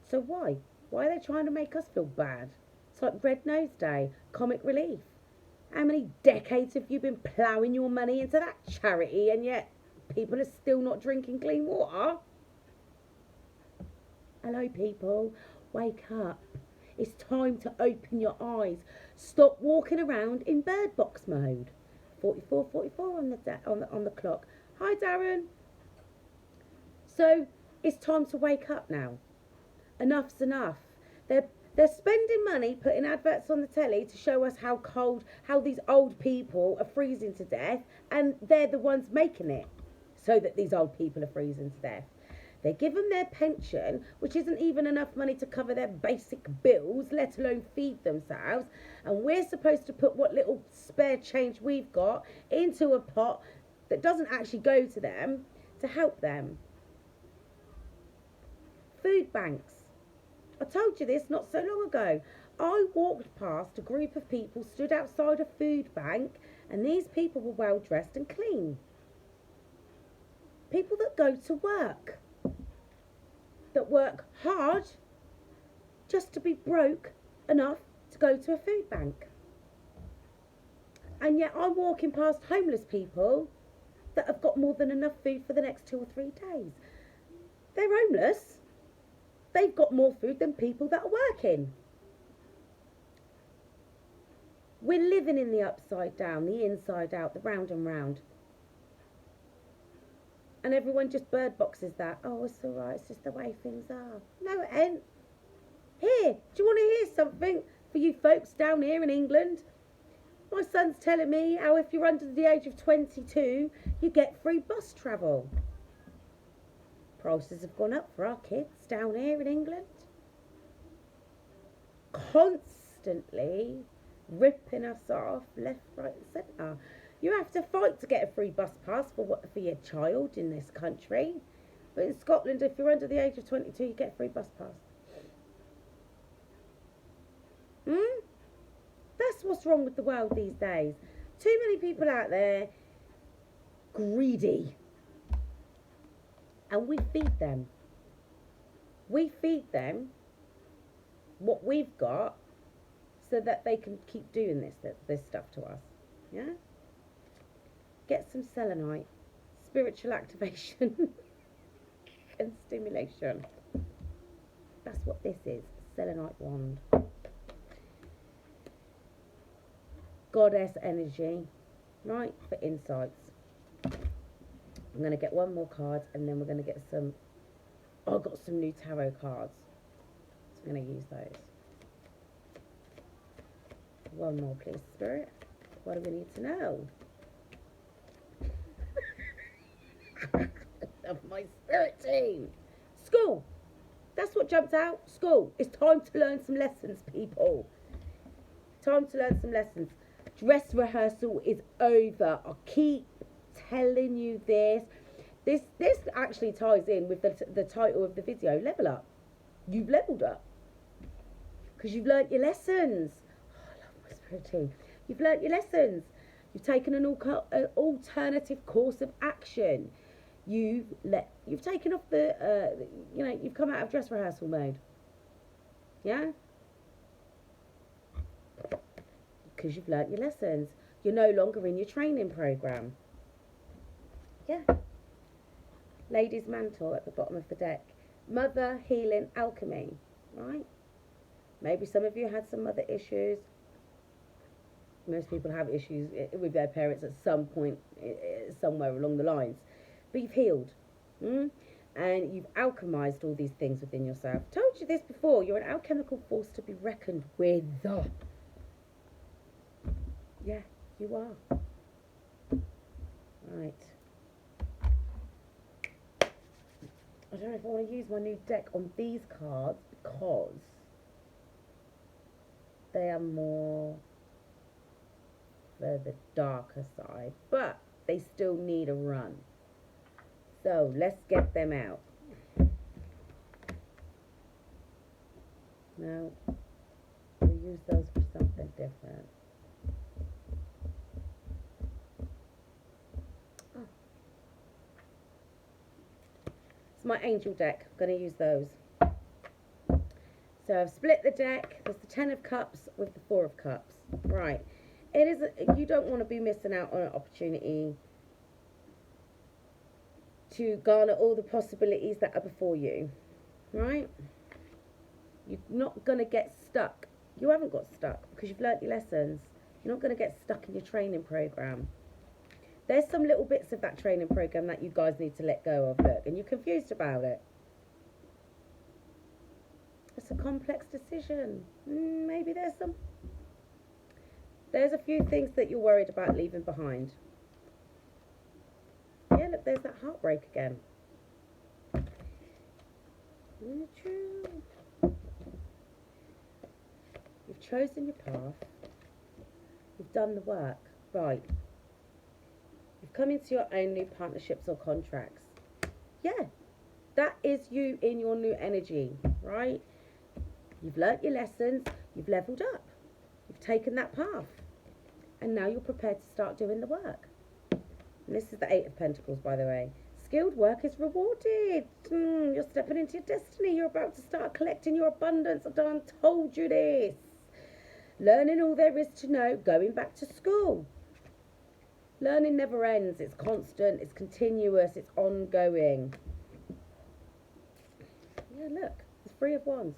So why? Why are they trying to make us feel bad? It's like Red Nose Day, comic relief. How many decades have you been ploughing your money into that charity and yet people are still not drinking clean water? Hello people, wake up. It's time to open your eyes. Stop walking around in bird box mode. 44 on the clock. Hi Darren. So it's time to wake up now. Enough's enough. They're spending money putting adverts on the telly to show us how cold, how these old people are freezing to death, and they're the ones making it so that these old people are freezing to death. They give them their pension, which isn't even enough money to cover their basic bills, let alone feed themselves. And we're supposed to put what little spare change we've got into a pot that doesn't actually go to them to help them. Food banks. I told you this not so long ago. I walked past a group of people stood outside a food bank, and these people were well dressed and clean. People that go to work. That work hard just to be broke enough to go to a food bank. And yet I'm walking past homeless people that have got more than enough food for the next 2 or 3 days. They're homeless. They've got more food than people that are working. We're living in the upside down, the inside out, the round and round. And everyone just bird boxes that. Oh, it's all right, it's just the way things are. No, it ain't. Here, do you want to hear something for you folks down here in England? My son's telling me how if you're under the age of 22, you get free bus travel. Prices have gone up for our kids down here in England. Constantly ripping us off left, right and centre. You have to fight to get a free bus pass for your child in this country. But in Scotland, if you're under the age of 22, you get a free bus pass. That's what's wrong with the world these days. Too many people out there greedy. And we feed them. We feed them what we've got so that they can keep doing this stuff to us. Yeah? Get some selenite, spiritual activation and stimulation. That's what this is, selenite wand. Goddess energy, right, for insights. I'm going to get one more card and then we're going to get some, I've got some new tarot cards. So I'm going to use those. One more please, Spirit. What do we need to know? Of my spirit team. School. That's what jumped out. School. It's time to learn some lessons, people. Time to learn some lessons. Dress rehearsal is over. I keep telling you this. This actually ties in with the title of the video. Level up. You've leveled up. Because you've learnt your lessons. Oh, I love my spirit team. You've learnt your lessons. You've taken an alternative course of action. You've taken off you've come out of dress rehearsal mode. Yeah? Because you've learnt your lessons. You're no longer in your training program. Yeah. Ladies' mantle at the bottom of the deck. Mother, healing, alchemy. Right? Maybe some of you had some mother issues. Most people have issues with their parents at some point, somewhere along the lines. But you've healed. And you've alchemized all these things within yourself. Told you this before. You're an alchemical force to be reckoned with. Yeah, you are. Right. I don't know if I want to use my new deck on these cards because they are more for the darker side, but they still need a run. So let's get them out. Now, we'll use those for something different. Oh. It's my angel deck. I'm going to use those. So I've split the deck. There's the 10 of Cups with the 4 of Cups. Right. It is. You don't want to be missing out on an opportunity to garner all the possibilities that are before you, right? You're not going to get stuck. You haven't got stuck because you've learnt your lessons. You're not going to get stuck in your training program. There's some little bits of that training program that you guys need to let go of, look, and you're confused about it. That's a complex decision. Maybe there's a few things that you're worried about leaving behind. Yeah, look, there's that heartbreak again. You've chosen your path. You've done the work. Right. You've come into your own new partnerships or contracts. Yeah, that is you in your new energy, right? You've learnt your lessons. You've leveled up. You've taken that path. And now you're prepared to start doing the work. And this is the Eight of Pentacles, by the way. Skilled work is rewarded. You're stepping into your destiny. You're about to start collecting your abundance. I've done told you this. Learning all there is to know, going back to school. Learning never ends. It's constant, it's continuous, it's ongoing. Yeah, look, the Three of Wands.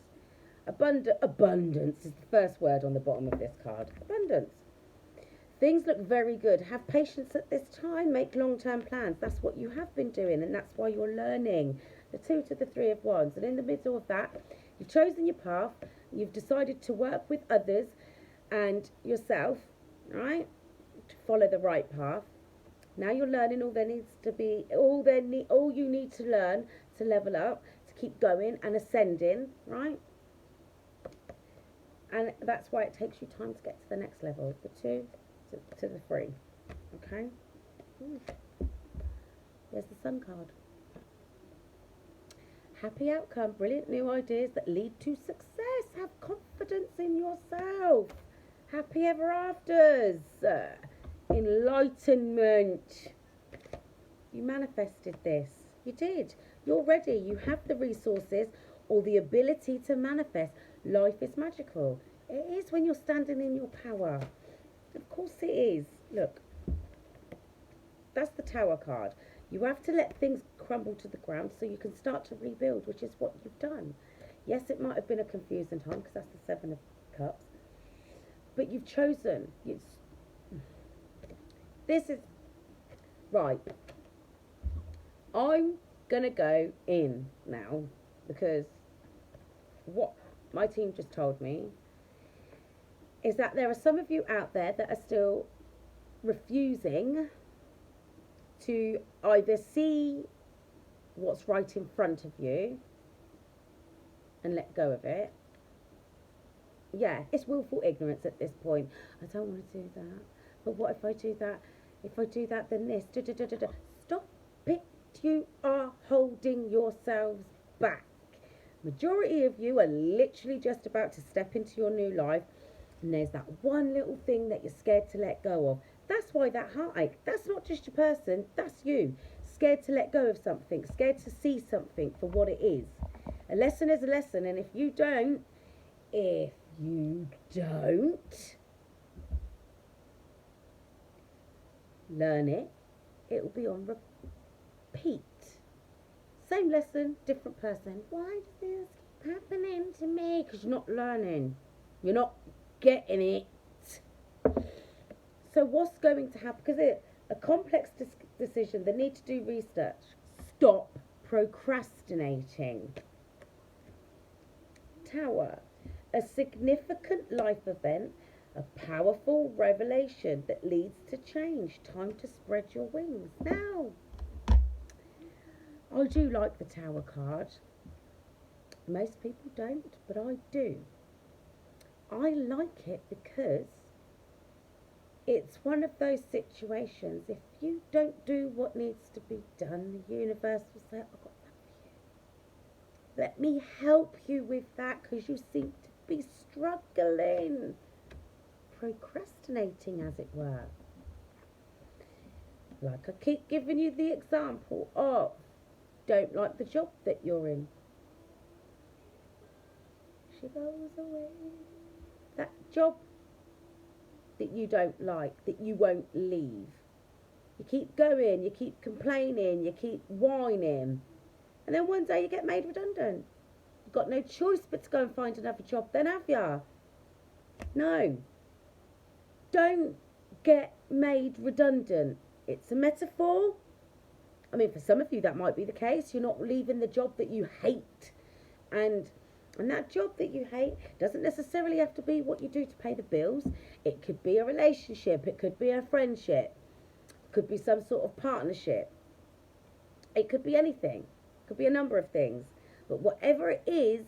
Abundance is the first word on the bottom of this card. Abundance. Things look very good. Have patience at this time. Make long-term plans. That's what you have been doing, and that's why you're learning. The Two to the Three of Wands. And in the middle of that, you've chosen your path. You've decided to work with others and yourself, right? To follow the right path. Now you're learning all there needs to be, all you need to learn to level up, to keep going and ascending, right? And that's why it takes you time to get to the next level. The two to the three. Okay? There's the Sun card. Happy outcome, brilliant new ideas that lead to success. Have confidence in yourself. Happy ever afters. Enlightenment. You manifested this. You did. You're ready. You have the resources or the ability to manifest. Life is magical. It is when you're standing in your power. Of course it is. Look, that's the Tower card. You have to let things crumble to the ground so you can start to rebuild, which is what you've done. Yes, it might have been a confusing time because that's the Seven of Cups. But you've chosen. This is... Right. I'm going to go in now because what my team just told me is that there are some of you out there that are still refusing to either see what's right in front of you and let go of it. Yeah, it's willful ignorance at this point. I don't want to do that. But what if I do that? If I do that, then this. Stop it. You are holding yourselves back. Majority of you are literally just about to step into your new life. And there's that one little thing that you're scared to let go of. That's why that heartache. That's not just your person. That's you. Scared to let go of something. Scared to see something for what it is. A lesson is a lesson. And if you don't learn it, it will be on repeat. Same lesson, different person. Why does this keep happening to me? Because you're not learning. You're not getting it. So what's going to happen? Because it's a complex decision. They need to do research. Stop procrastinating. Tower. A significant life event. A powerful revelation that leads to change. Time to spread your wings. Now, I do like the Tower card. Most people don't, but I do. I like it because it's one of those situations, if you don't do what needs to be done, the universe will say, I've got that for you. Let me help you with that because you seem to be struggling. Procrastinating, as it were. Like I keep giving you the example of, don't like the job that you're in. She goes away. That job that you don't like, that you won't leave. You keep going, you keep complaining, you keep whining. And then one day you get made redundant. You've got no choice but to go and find another job then, have ya? No. Don't get made redundant. It's a metaphor. I mean, for some of you that might be the case. You're not leaving the job that you hate and And that job that you hate doesn't necessarily have to be what you do to pay the bills. It could be a relationship, it could be a friendship, it could be some sort of partnership. It could be anything. It could be a number of things. But whatever it is,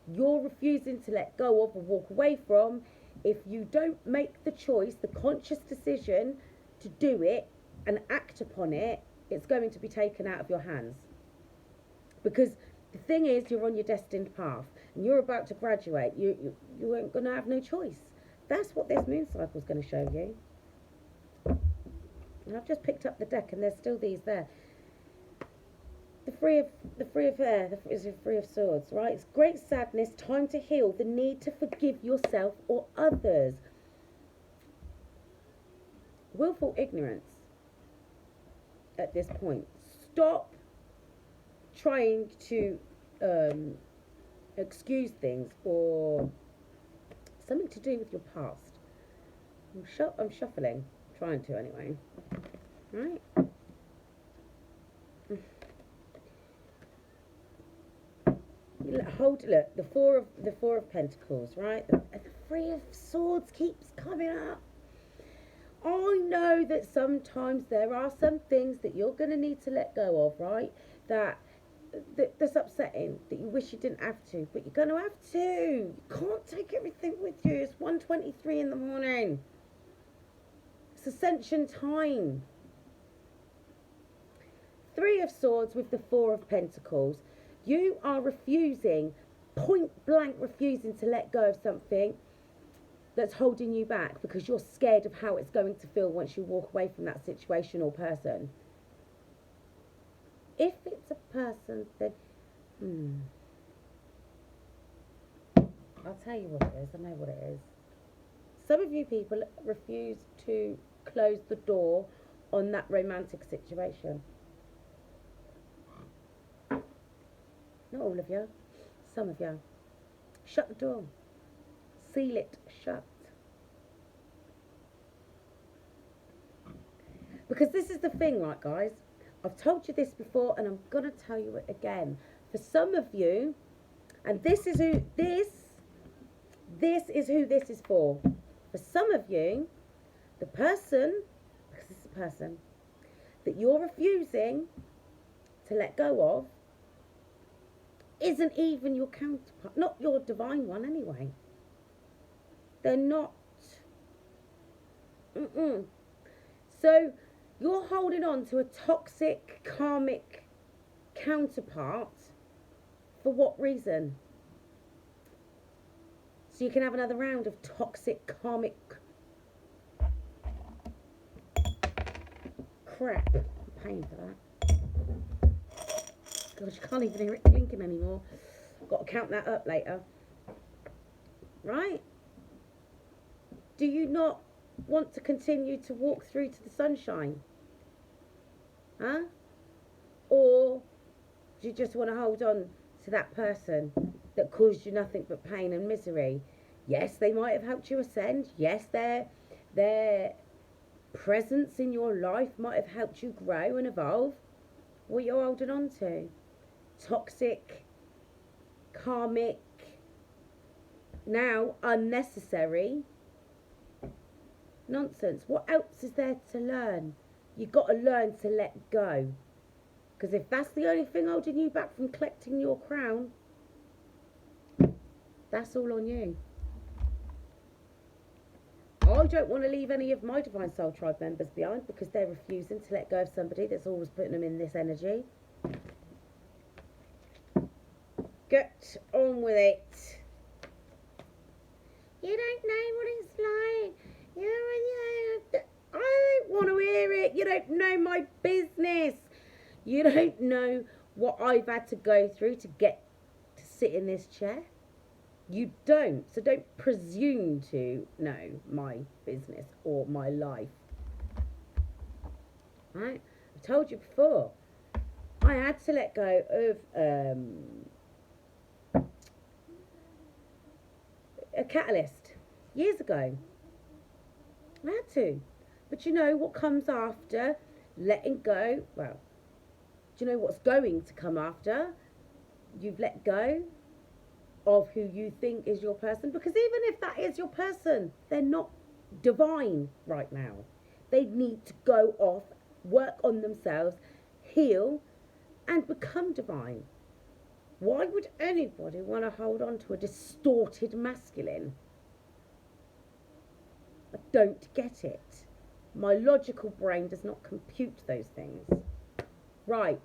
you're refusing to let go of or walk away from. If you don't make the choice, the conscious decision to do it and act upon it, it's going to be taken out of your hands. Because the thing is, you're on your destined path and you're about to graduate. You ain't going to have no choice. That's what this moon cycle is going to show you. And I've just picked up the deck and there's still these there. The Three of Swords, right? It's great sadness, time to heal, the need to forgive yourself or others. Willful ignorance at this point. Stop trying to excuse things or something to do with your past. I'm shuffling, trying to anyway. Right? Look, the four of Pentacles, right? The Three of Swords keeps coming up. I know that sometimes there are some things that you're going to need to let go of, right? That's upsetting, that you wish you didn't have to, but you're going to have to. You can't take everything with you. It's 1:23 in the morning. It's ascension time. Three of Swords with the Four of Pentacles. You are refusing, point blank refusing to let go of something that's holding you back because you're scared of how it's going to feel once you walk away from that situation or person. If it's a person, then I'll tell you what it is. I know what it is. Some of you people refuse to close the door on that romantic situation. Not all of you, some of you. Shut the door. Seal it shut. Because this is the thing, right, guys? I've told you this before and I'm going to tell you it again. For some of you, and this is who this is for. For some of you, the person, because this is a person, that you're refusing to let go of isn't even your counterpart, not your divine one anyway. They're not. So you're holding on to a toxic, karmic counterpart for what reason? So you can have another round of toxic, karmic crap. I'm paying for that. God, you can't even hear it clinking anymore. Got to count that up later. Right? Do you not want to continue to walk through to the sunshine? Huh? Or do you just want to hold on to that person that caused you nothing but pain and misery? Yes, they might have helped you ascend. Yes, their presence in your life might have helped you grow and evolve. What you're holding on to? Toxic, karmic, now unnecessary nonsense. What else is there to learn? You've got to learn to let go. Because if that's the only thing holding you back from collecting your crown, that's all on you. I don't want to leave any of my Divine Soul Tribe members behind because they're refusing to let go of somebody that's always putting them in this energy. Get on with it. You don't know what it's like. I don't want to hear it. You don't know my business. You don't know what I've had to go through to get to sit in this chair. You don't. So don't presume to know my business or my life. Right? I've told you before. I had to let go of a catalyst years ago. I had to. But you know what comes after letting go? Well, do you know what's going to come after? You've let go. of who you think is your person, because even if that is your person, they're not divine right now. They need to go off, work on themselves, heal, and become divine. Why would anybody want to hold on to a distorted masculine? I don't get it. My logical brain does not compute those things. Right.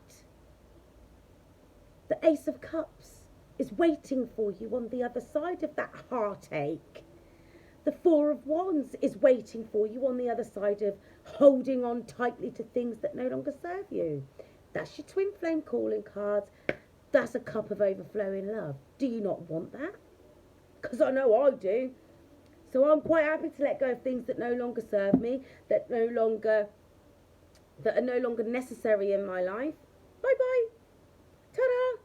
The Ace of Cups is waiting for you on the other side of that heartache. The Four of Wands is waiting for you on the other side of holding on tightly to things that no longer serve you. That's your twin flame calling cards. That's a cup of overflowing love. Do you not want that? Because I know I do. So I'm quite happy to let go of things that no longer serve me, that are no longer necessary in my life. Bye bye. Ta-da.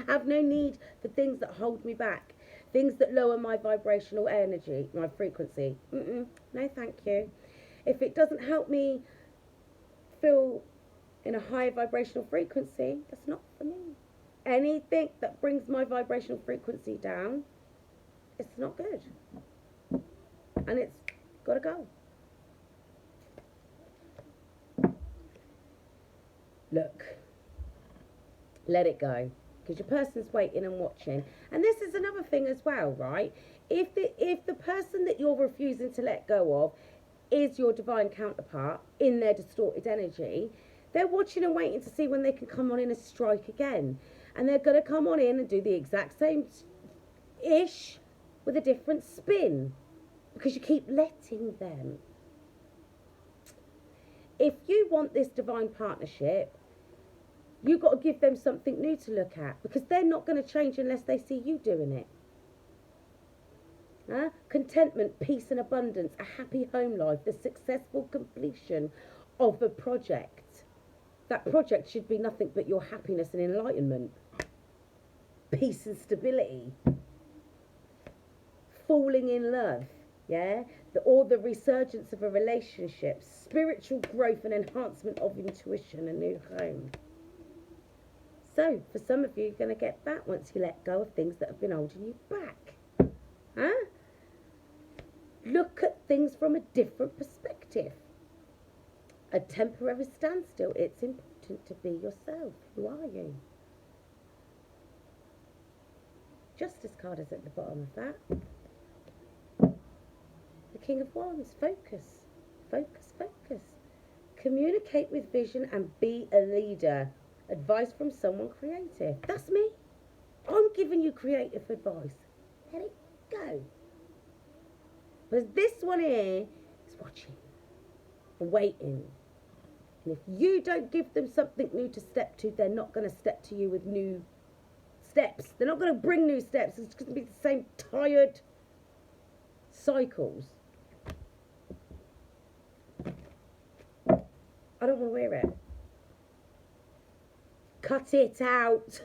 I have no need for things that hold me back, things that lower my vibrational energy, my frequency. No, thank you. If it doesn't help me feel in a higher vibrational frequency, that's not for me. Anything that brings my vibrational frequency down, it's not good. And it's got to go. Look, let it go. Because your person's waiting and watching. And this is another thing as well, right? If the person that you're refusing to let go of is your divine counterpart in their distorted energy, they're watching and waiting to see when they can come on in and strike again. And they're going to come on in and do the exact same ish with a different spin. Because you keep letting them. If you want this divine partnership, you've got to give them something new to look at, because they're not going to change unless they see you doing it. Contentment, peace and abundance, a happy home life, the successful completion of a project. That project should be nothing but your happiness and enlightenment. Peace and stability. Falling in love, or the resurgence of a relationship, spiritual growth and enhancement of intuition, a new home. So, for some of you, you're going to get that once you let go of things that have been holding you back. Look at things from a different perspective. A temporary standstill. It's important to be yourself. Who are you? Justice card is at the bottom of that. The King of Wands. Focus. Focus, focus. Communicate with vision and be a leader. Advice from someone creative. That's me. I'm giving you creative advice. Let it go. Because this one here is watching and waiting. And if you don't give them something new to step to, they're not going to step to you with new steps. They're not going to bring new steps. It's going to be the same tired cycles. I don't want to wear it. Cut it out.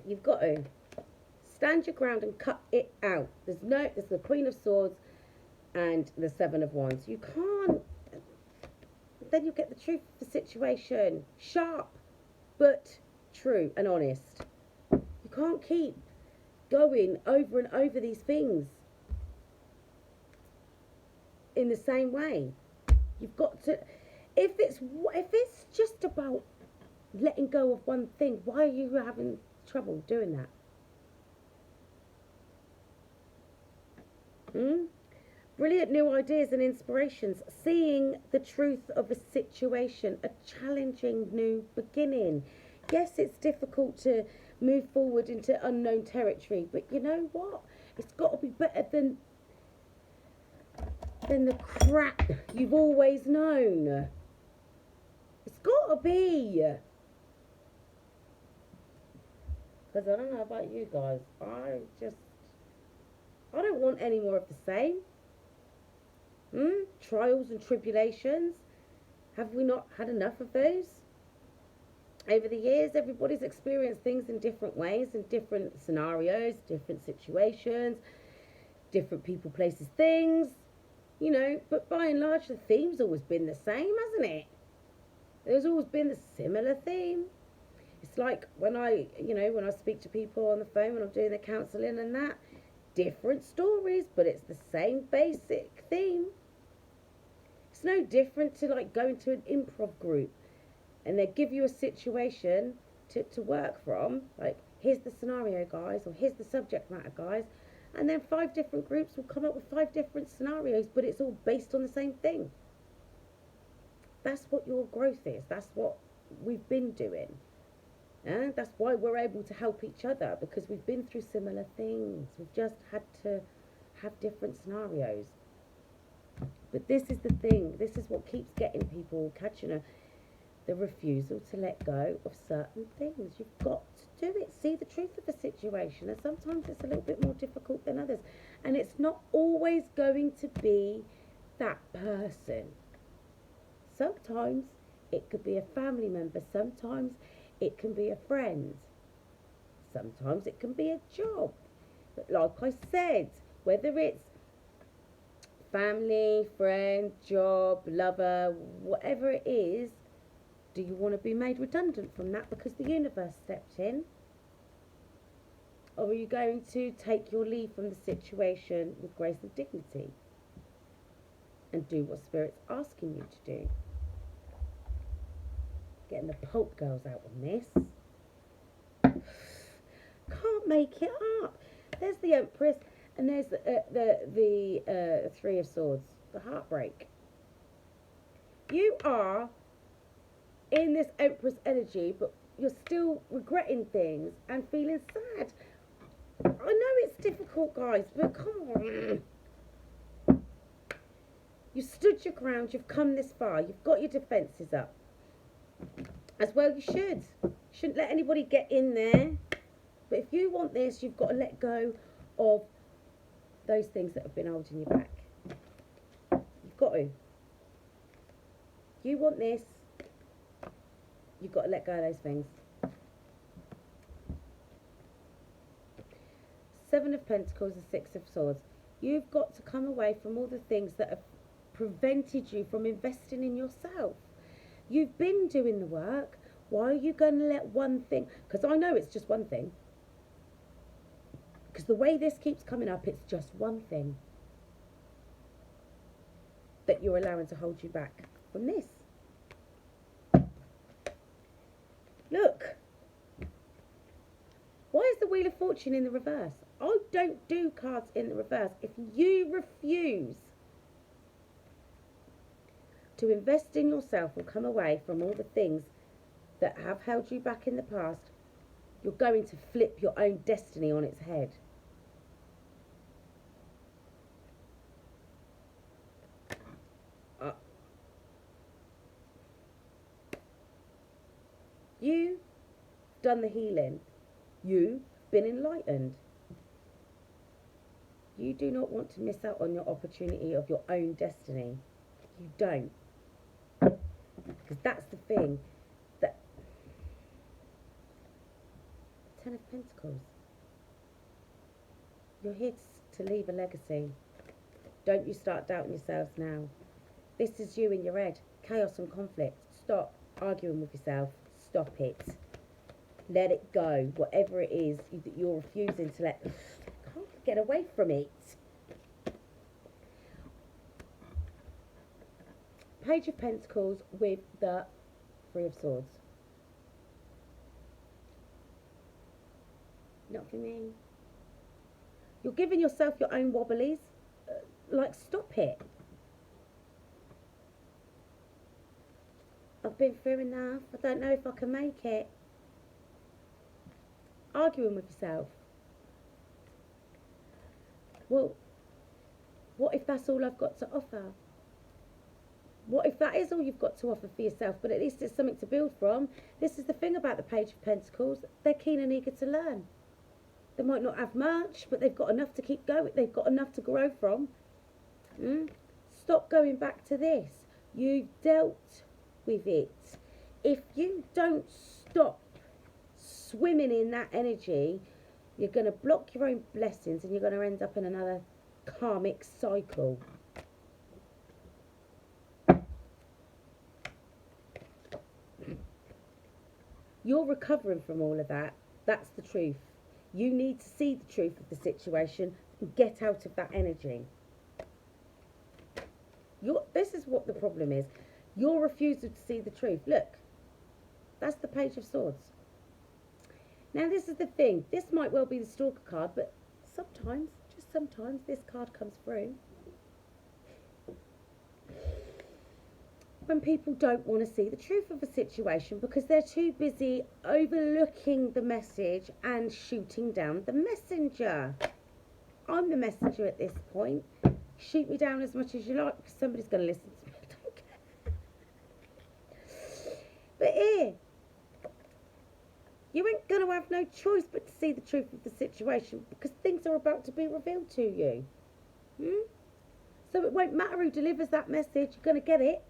You've got to stand your ground and cut it out. There's the Queen of Swords and the Seven of Wands. You can't. Then you get the truth of the situation. Sharp, but true and honest. You can't keep going over and over these things in the same way. You've got to. If it's just about letting go of one thing, why are you having trouble doing that? Brilliant new ideas and inspirations. Seeing the truth of a situation. A challenging new beginning. Yes, it's difficult to move forward into unknown territory, but you know what? It's got to be better than the crap you've always known. It's got to be. Because I don't know about you guys. I don't want any more of the same. Trials and tribulations. Have we not had enough of those? Over the years, everybody's experienced things in different ways, in different scenarios, different situations, different people, places, things. You know, but by and large, the theme's always been the same, hasn't it? There's always been a similar theme. It's like when I speak to people on the phone when I'm doing the counselling and that, different stories, but it's the same basic theme. It's no different to like going to an improv group and they give you a situation to work from, like, here's the scenario, guys, or here's the subject matter, guys, and then 5 different groups will come up with 5 different scenarios, but it's all based on the same thing. That's what your growth is. That's what we've been doing. And that's why we're able to help each other, because we've been through similar things. We've just had to have different scenarios. But this is the thing. This is what keeps getting people catching the refusal to let go of certain things. You've got to do it. See the truth of the situation. And sometimes it's a little bit more difficult than others. And it's not always going to be that person. Sometimes it could be a family member. Sometimes it can be a friend. Sometimes it can be a job. But like I said, whether it's family, friend, job, lover, whatever it is, do you want to be made redundant from that because the universe stepped in? Or are you going to take your leave from the situation with grace and dignity and do what Spirit's asking you to do? Getting the pulp girls out on this. Can't make it up. There's the Empress and there's the Three of Swords. The heartbreak. You are in this Empress energy, but you're still regretting things and feeling sad. I know it's difficult, guys, but come on. You stood your ground. You've come this far. You've got your defences up. As well you should. Shouldn't let anybody get in there. But if you want this, you've got to let go of those things that have been holding you back. You've got to. You want this, you've got to let go of those things. 7 of Pentacles and 6 of Swords. You've got to come away from all the things that have prevented you from investing in yourself. You've been doing the work. Why are you going to let one thing? Because I know it's just one thing. Because the way this keeps coming up, it's just one thing that you're allowing to hold you back from this. Look. Why is the Wheel of Fortune in the reverse? I don't do cards in the reverse. If you refuse to invest in yourself and come away from all the things that have held you back in the past, you're going to flip your own destiny on its head. You've done the healing. You've been enlightened. You do not want to miss out on your opportunity of your own destiny. You don't. Because that's the thing. That 10 of Pentacles. You're here to leave a legacy. Don't you start doubting yourselves now. This is you in your head. Chaos and conflict. Stop arguing with yourself. Stop it. Let it go. Whatever it is that you're refusing to let... Can't get away from it. Page of Pentacles with the 3 of Swords. Not for me. You're giving yourself your own wobblies. Like, stop it. I've been through enough. I don't know if I can make it. Arguing with yourself. Well, what if that's all I've got to offer? What if that is all you've got to offer for yourself, but at least it's something to build from? This is the thing about the Page of Pentacles. They're keen and eager to learn. They might not have much, but they've got enough to keep going. They've got enough to grow from. Stop going back to this. You've dealt with it. If you don't stop swimming in that energy, you're going to block your own blessings and you're going to end up in another karmic cycle. You're recovering from all of that. That's the truth. You need to see the truth of the situation and get out of that energy. This is what the problem is. Your refusal to see the truth. Look, that's the Page of Swords. Now, this is the thing. This might well be the Stalker card, but sometimes, just sometimes, this card comes through when people don't want to see the truth of a situation because they're too busy overlooking the message and shooting down the messenger. I'm the messenger at this point. Shoot me down as much as you like because somebody's going to listen to me. I don't care. But here, you ain't going to have no choice but to see the truth of the situation because things are about to be revealed to you. So it won't matter who delivers that message, you're going to get it.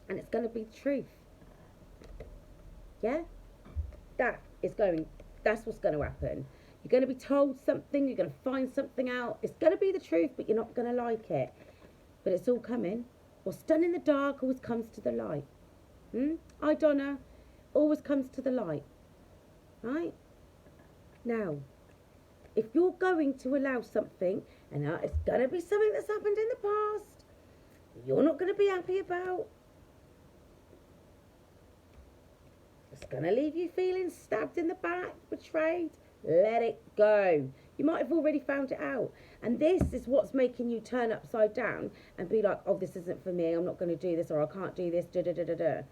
And it's going to be the truth. Yeah? That's what's going to happen. You're going to be told something, you're going to find something out. It's going to be the truth, but you're not going to like it. But it's all coming. What's done in the dark always comes to the light. I, Donna, always comes to the light. Right? Now, if you're going to allow something, and it's going to be something that's happened in the past, you're not going to be happy about, it's going to leave you feeling stabbed in the back, betrayed, let it go. You might have already found it out. And this is what's making you turn upside down and be like, oh, this isn't for me, I'm not going to do this, or I can't do this, da-da-da-da-da.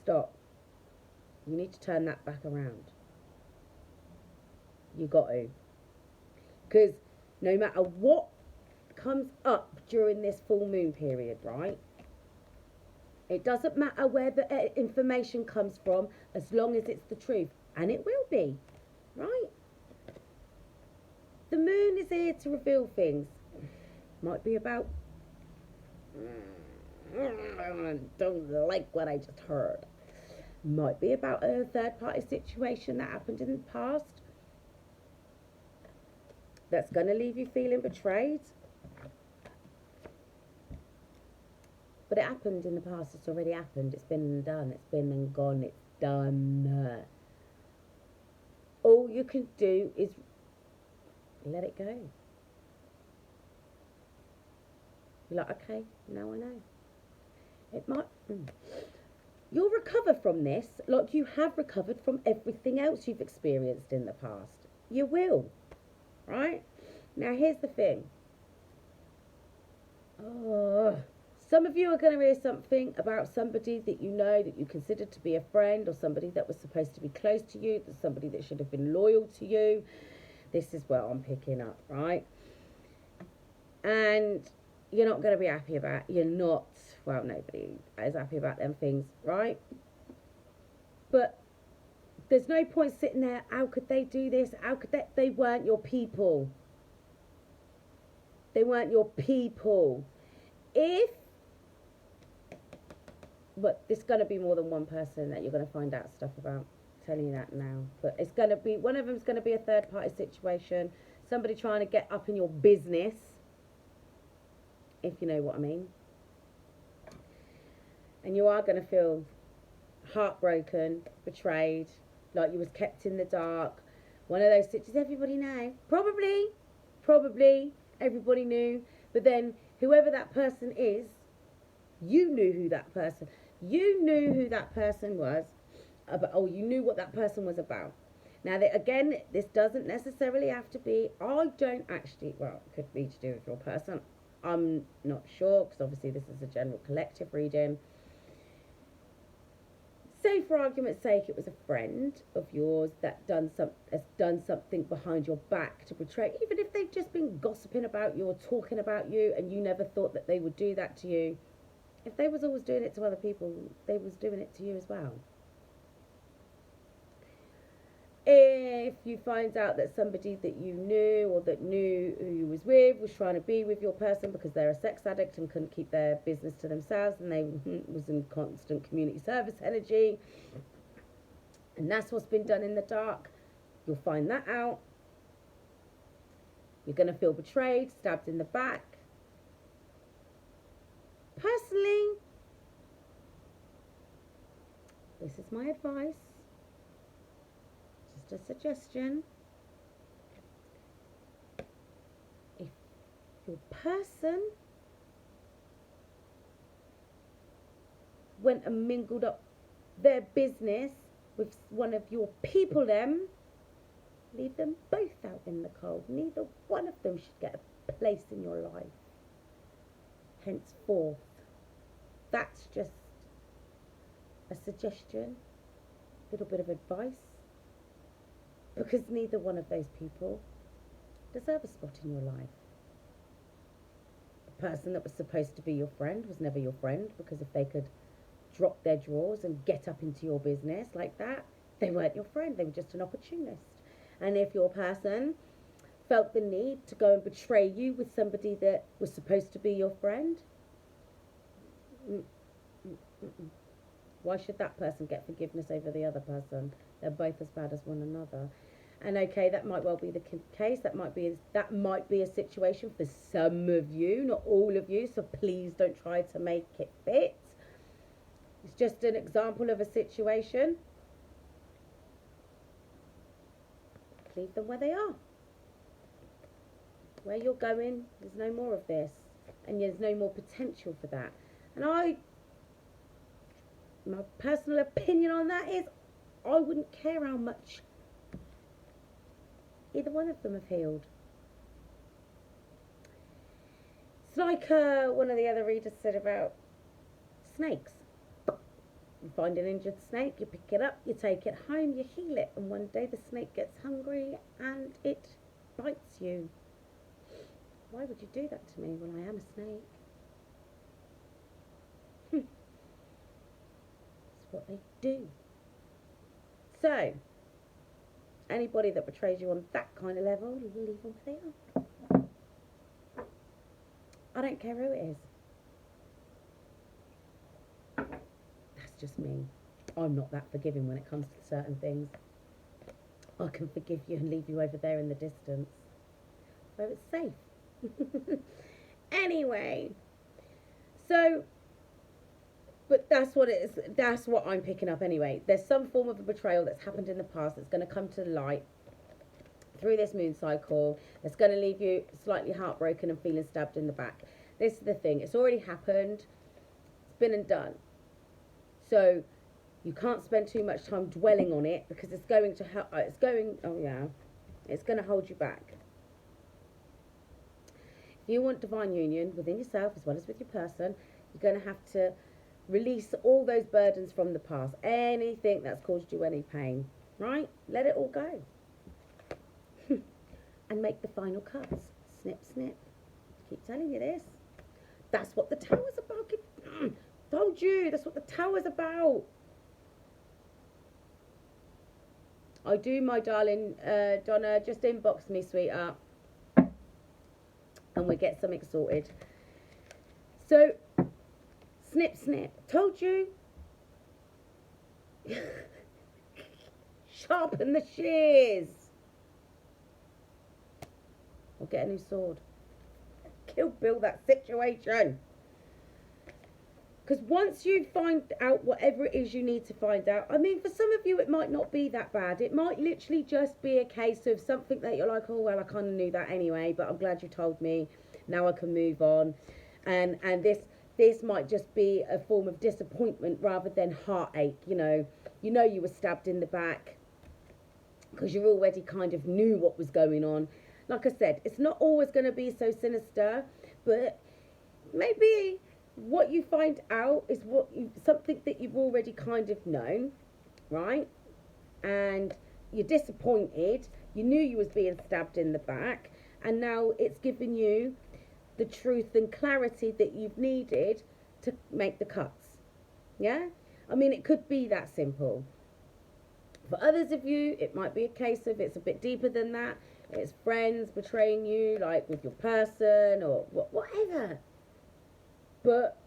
Stop. You need to turn that back around. You got to. Because no matter what comes up during this full moon period, right? It doesn't matter where the information comes from as long as it's the truth. And it will be, right? The moon is here to reveal things. Might be about, I don't like what I just heard. Might be about a third party situation that happened in the past that's going to leave you feeling betrayed. But it happened in the past. It's already happened. It's been and done. It's been and gone. It's done. All you can do is let it go. You're like, okay, now I know. It might... You'll recover from this like you have recovered from everything else you've experienced in the past. You will. Right? Now, here's the thing. Some of you are going to hear something about somebody that you know, that you consider to be a friend, or somebody that was supposed to be close to you, somebody that should have been loyal to you. This is what I'm picking up, right? And you're not going to be happy about it. You're not, well, nobody is happy about them things, right? But there's no point sitting there, how could they do this? How could they weren't your people. They weren't your people. But there's going to be more than one person that you're going to find out stuff about. I'm telling you that now. But it's going to be, one of them's going to be a third party situation. Somebody trying to get up in your business. If you know what I mean. And you are going to feel heartbroken, betrayed, like you was kept in the dark. One of those situations, everybody know. Probably, everybody knew. But then, whoever that person is, you knew who that person was, you knew what that person was about. Now, again, this doesn't necessarily have to be, it could be to do with your person. I'm not sure, because obviously this is a general collective reading. Say, for argument's sake, it was a friend of yours that has done something behind your back to betray, even if they've just been gossiping about you or talking about you, and you never thought that they would do that to you. If they was always doing it to other people, they was doing it to you as well. If you find out that somebody that you knew or that knew who you was with was trying to be with your person because they're a sex addict and couldn't keep their business to themselves, and they was in constant community service energy, and that's what's been done in the dark, you'll find that out. You're going to feel betrayed, stabbed in the back. Personally, this this is my advice, just a suggestion. If your person went and mingled up their business with one of your people, them, leave them both out in the cold. Neither one of them should get a place in your life henceforth. That's just a suggestion, a little bit of advice, because neither one of those people deserve a spot in your life. The person that was supposed to be your friend was never your friend, because if they could drop their drawers and get up into your business like that, they weren't your friend, they were just an opportunist. And if your person felt the need to go and betray you with somebody that was supposed to be your friend, why should that person get forgiveness over the other person? They're both as bad as one another. And okay, that might well be the case. That might be a situation for some of you, not all of you. So please don't try to make it fit. It's just an example of a situation. Leave them where they are. Where you're going, there's no more of this, and there's no more potential for that. And my personal opinion on that is, I wouldn't care how much either one of them have healed. It's like one of the other readers said about snakes. You find an injured snake, you pick it up, you take it home, you heal it, and one day the snake gets hungry and it bites you. Why would you do that to me when I am a snake? It's what they do. So, anybody that betrays you on that kind of level, leave them where they are. I don't care who it is. That's just me. I'm not that forgiving when it comes to certain things. I can forgive you and leave you over there in the distance, where it's safe. Anyway, so, but that's what it is. That's what I'm picking up anyway. There's some form of a betrayal that's happened in the past that's going to come to light through this moon cycle. That's going to leave you slightly heartbroken and feeling stabbed in the back. This is the thing. It's already happened. It's been and done. So you can't spend too much time dwelling on it, because it's going to help. It's going to hold you back. If you want divine union within yourself as well as with your person, you're going to have to release all those burdens from the past. Anything that's caused you any pain, right? Let it all go. And make the final cuts. Snip, snip. Keep telling you this. That's what the tower's about. Told you, that's what the tower's about. I do, my darling. Donna, just inbox me, sweetheart, and we'll get something sorted. So, snip, snip. Told you. Sharpen the shears. Or get a new sword. Kill Bill that situation. Because once you find out whatever it is you need to find out, I mean, for some of you, it might not be that bad. It might literally just be a case of something that you're like, oh, well, I kind of knew that anyway, but I'm glad you told me. Now I can move on. And this might just be a form of disappointment rather than heartache, you know. You know you were stabbed in the back because you already kind of knew what was going on. Like I said, it's not always going to be so sinister, but maybe what you find out is something that you've already kind of known, right? And you're disappointed. You knew you was being stabbed in the back, and now it's given you the truth and clarity that you've needed to make the cuts. Yeah? I mean, it could be that simple. For others of you, it might be a case of it's a bit deeper than that. It's friends betraying you, like with your person or whatever. But,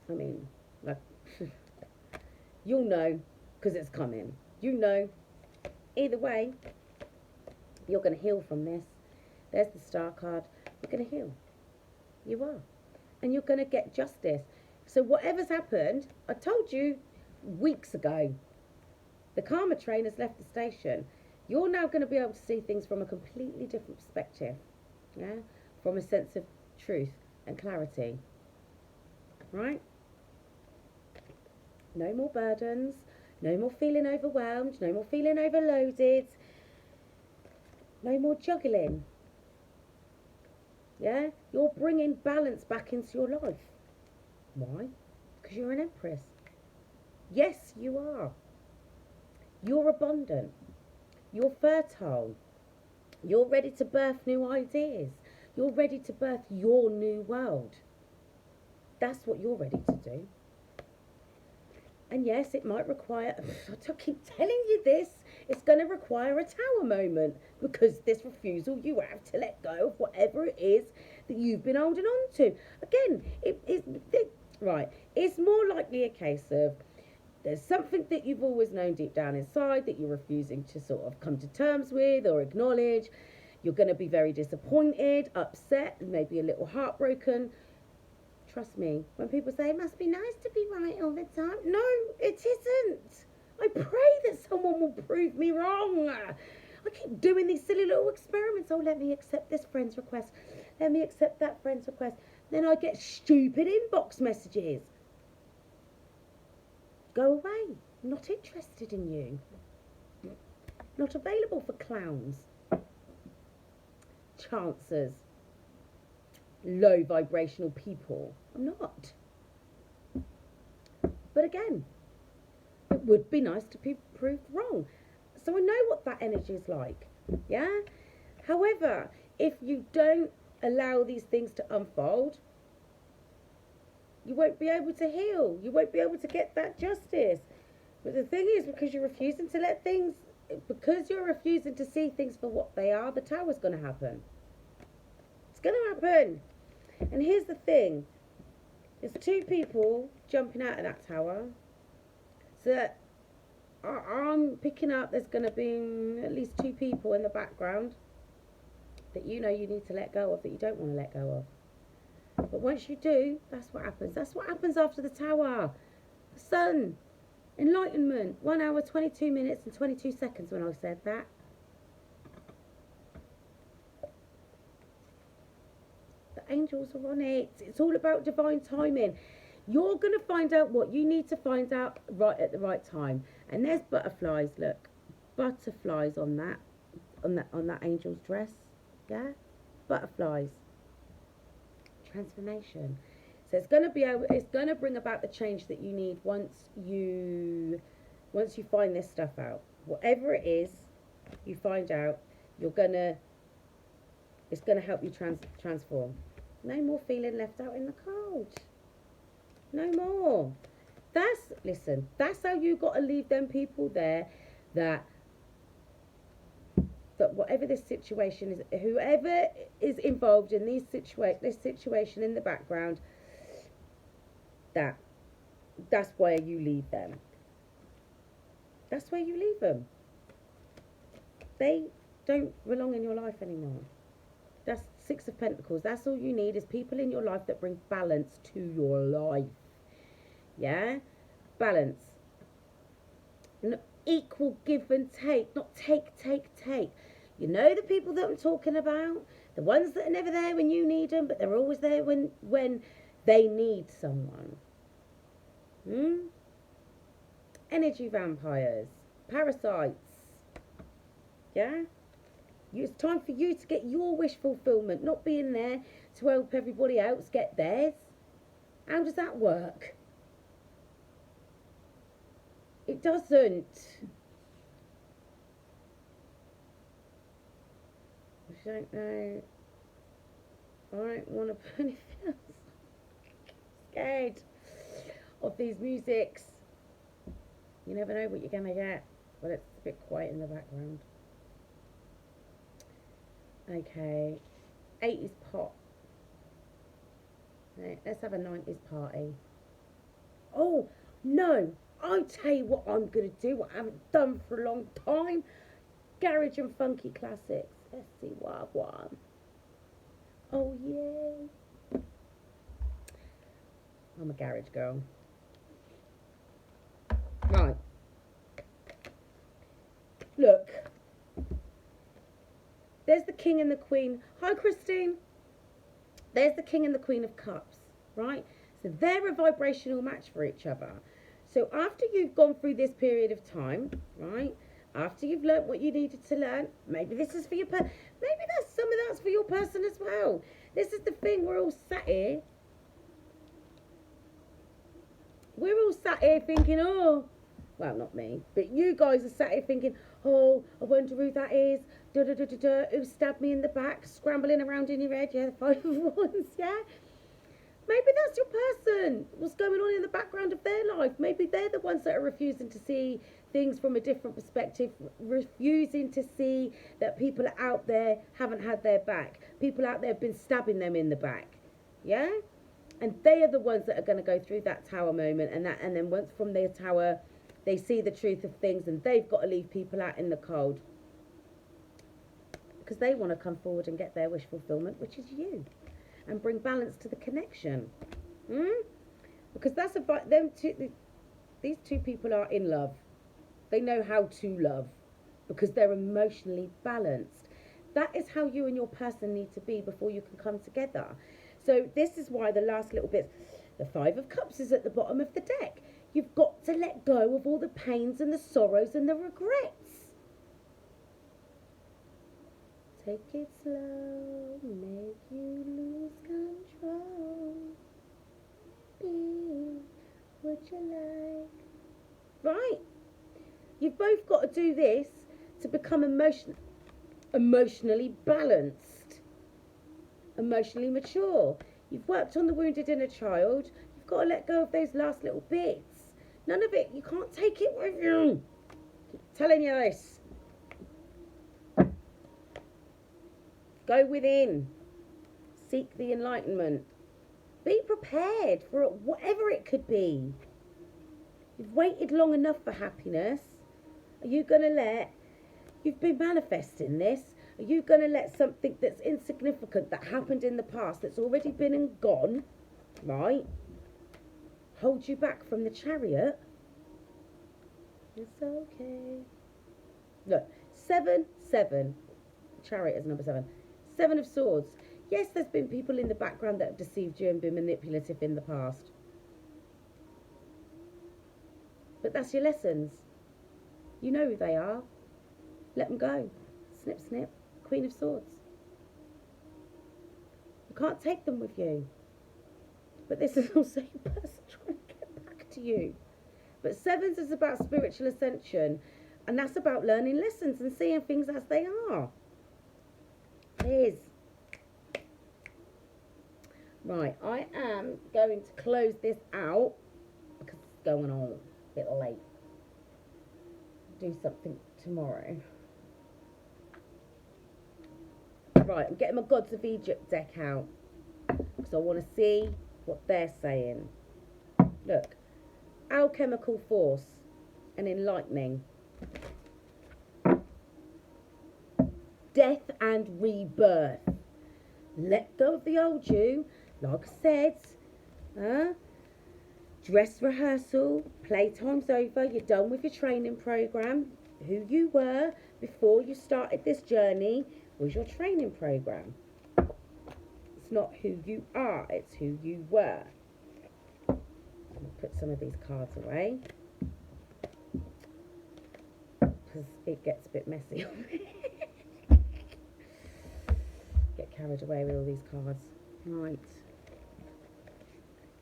I mean, like, you'll know because it's coming. You know. Either way, you're going to heal from this. There's the star card. You're going to heal. You are. And you're going to get justice. So whatever's happened, I told you, weeks ago. The karma train has left the station. You're now going to be able to see things from a completely different perspective, yeah, from a sense of truth and clarity, right? No more burdens, no more feeling overwhelmed, no more feeling overloaded, no more juggling, yeah? You're bringing balance back into your life. Why? Because you're an empress. Yes, you are. You're abundant. You're fertile. You're ready to birth new ideas. You're ready to birth your new world. That's what you're ready to do. And yes, it might require, I keep telling you this, it's going to require a tower moment, because this refusal you have to let go of whatever it is that you've been holding on to. Again, it's more likely a case of there's something that you've always known deep down inside that you're refusing to sort of come to terms with or acknowledge. You're going to be very disappointed, upset, maybe a little heartbroken. Trust me, when people say it must be nice to be right all the time, no, it isn't. I pray that someone will prove me wrong. I keep doing these silly little experiments. Oh, let me accept this friend's request. Let me accept that friend's request. Then I get stupid inbox messages. Go away. I'm not interested in you. Not available for clowns. Chancers. Low vibrational people. I'm not. But again, it would be nice to be proved wrong. So I know what that energy is like. Yeah? However, if you don't allow these things to unfold, you won't be able to heal. You won't be able to get that justice. But the thing is, because you're refusing to let things, because you're refusing to see things for what they are, the tower's going to happen. It's going to happen. And here's the thing. There's two people jumping out of that tower. So I'm picking up, there's going to be at least two people in the background that you know you need to let go of, that you don't want to let go of. But once you do, that's what happens. That's what happens after the tower. The sun. Enlightenment. 1 hour, 22 minutes and 22 seconds when I said that. The angels are on it. It's all about divine timing. You're going to find out what you need to find out right at the right time. And there's butterflies, look. Butterflies on that angel's dress. Yeah? Butterflies. Transformation. So it's going to bring about the change that you need once you find this stuff out. Whatever it is you find out, it's going to help you transform. No more feeling left out in the cold. No more. That's how you got to leave them people there, that whatever this situation is, whoever is involved in this situation in the background, that's where you leave them. That's where you leave them. They don't belong in your life anymore. That's Six of Pentacles. That's all you need, is people in your life that bring balance to your life. Yeah? Balance. Equal give and take, not take. You know the people that I'm talking about? The ones that are never there when you need them, but they're always there when they need someone. Energy vampires. Parasites. Yeah? It's time for you to get your wish fulfillment, not being there to help everybody else get theirs. How does that work? It doesn't. I don't know. I don't want to put anything else. Scared of these musics. You never know what you're going to get. Well, it's a bit quiet in the background. Okay. 80s pop. Right, let's have a 90s party. Oh, no. I'll tell you what I'm going to do, what I haven't done for a long time. Garage and funky classics. Let's see what I want. Oh, yay. I'm a garage girl. Right. Look. There's the King and the Queen. Hi, Christine. There's the King and the Queen of Cups, right? So they're a vibrational match for each other. So after you've gone through this period of time, right? After you've learnt what you needed to learn, maybe this is for your maybe that's some of that's for your person as well. This is the thing, we're all sat here. We're all sat here thinking, oh, well, not me, but you guys are sat here thinking, oh, I wonder who that is. Da da da da da. Who stabbed me in the back? Scrambling around in your head. Yeah, the 5 of Wands. Yeah. Maybe that's your person. What's going on in the background of their life? Maybe they're the ones that are refusing to see things from a different perspective, refusing to see that people out there haven't had their back. People out there have been stabbing them in the back. Yeah? And they are the ones that are going to go through that tower moment, and then once from their tower, they see the truth of things, and they've got to leave people out in the cold. Because they want to come forward and get their wish fulfillment, which is you. And bring balance to the connection. Because that's about them two. These two people are in love. They know how to love because they're emotionally balanced. That is how you and your person need to be before you can come together. So this is why the last little bit, the 5 of Cups is at the bottom of the deck. You've got to let go of all the pains and the sorrows and the regrets. Take it slow, make you lose control. Be what you like. Right? You've both got to do this to become emotionally balanced, emotionally mature. You've worked on the wounded inner child. You've got to let go of those last little bits. None of it, you can't take it with you. Keep telling you this. Go within. Seek the enlightenment. Be prepared for whatever it could be. You've waited long enough for happiness. Are you going to you've been manifesting this. Are you going to let something that's insignificant that happened in the past, that's already been and gone, right, hold you back from the Chariot? It's okay. Look, 7, 7. Chariot is number 7. 7 of Swords. Yes, there's been people in the background that have deceived you and been manipulative in the past. But that's your lessons. You know who they are. Let them go. Snip, snip. Queen of Swords. You can't take them with you. But this is also your person trying to get back to you. But 7s is about spiritual ascension. And that's about learning lessons and seeing things as they are. It is. Right, I am going to close this out because it's going on a bit late. Do something tomorrow. Right, I'm getting my Gods of Egypt deck out because I want to see what they're saying. Look, alchemical force and enlightening. Death and rebirth. Let go of the old you. Like I said, dress rehearsal, playtime's over, you're done with your training program. Who you were before you started this journey was your training program. It's not who you are, it's who you were. I'm going to put some of these cards away because it gets a bit messy on me. Get carried away with all these cards.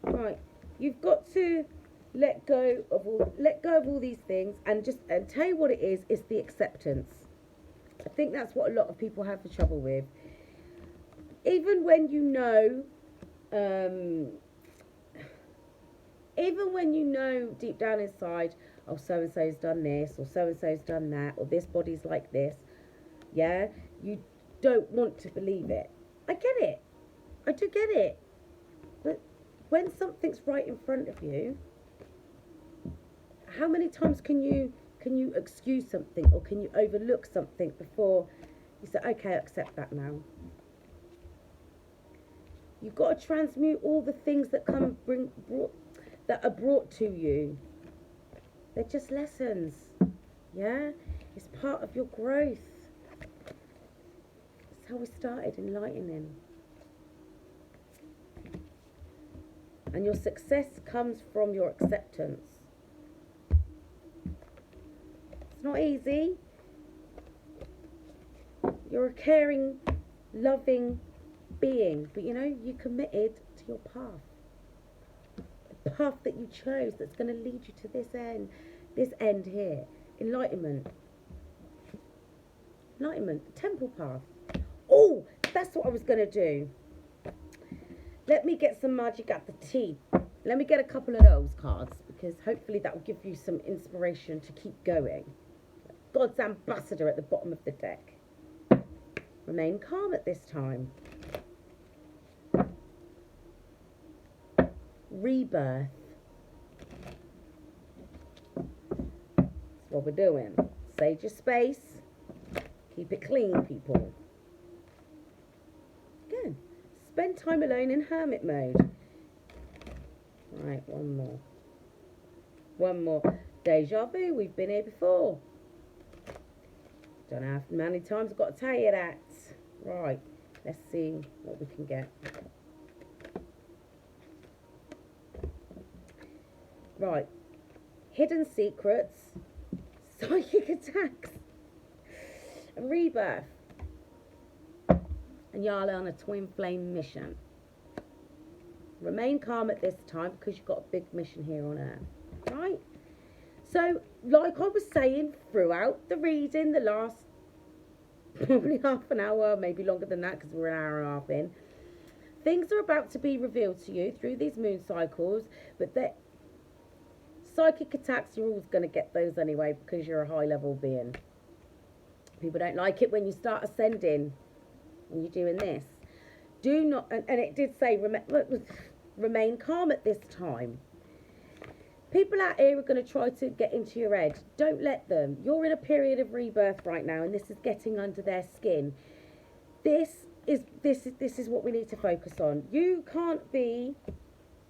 Right, you've got to let go of all these things and tell you what it is. It's the acceptance. I think that's what a lot of people have the trouble with. Even when you know deep down inside, oh, so and so's done this, or so and so's done that, or this body's like this, yeah, you don't want to believe it. I get it. I do get it. But when something's right in front of you, how many times can you excuse something, or can you overlook something before you say, okay, I accept that now? You've got to transmute all the things that that are brought to you. They're just lessons. Yeah? It's part of your growth. That's how we started enlightening. And your success comes from your acceptance. It's not easy. You're a caring, loving being, but you know, you committed to your path. The path that you chose that's going to lead you to this end here. Enlightenment. Enlightenment, the temple path. Oh, that's what I was going to do. Let me get some magic at the tea. Let me get a couple of those cards, because hopefully that will give you some inspiration to keep going. God's ambassador at the bottom of the deck. Remain calm at this time. Rebirth. That's what we're doing. Sage your space. Keep it clean, people. Again, spend time alone in hermit mode. Right, one more. One more. Deja vu, we've been here before. Don't know how many times I've got to tell you that. Right, let's see what we can get. Right, hidden secrets, psychic attacks, a rebirth, and Yala on a twin flame mission. Remain calm at this time because you've got a big mission here on Earth, right? So, like I was saying throughout the reading, the last probably half an hour, maybe longer than that because we're an hour and a half in, things are about to be revealed to you through these moon cycles, but they're psychic attacks, you're always going to get those anyway because you're a high level being. People don't like it when you start ascending, when you're doing this. Do not, and it did say, remain calm at this time. People out here are going to try to get into your head. Don't let them. You're in a period of rebirth right now, and this is getting under their skin. This is what we need to focus on. You can't be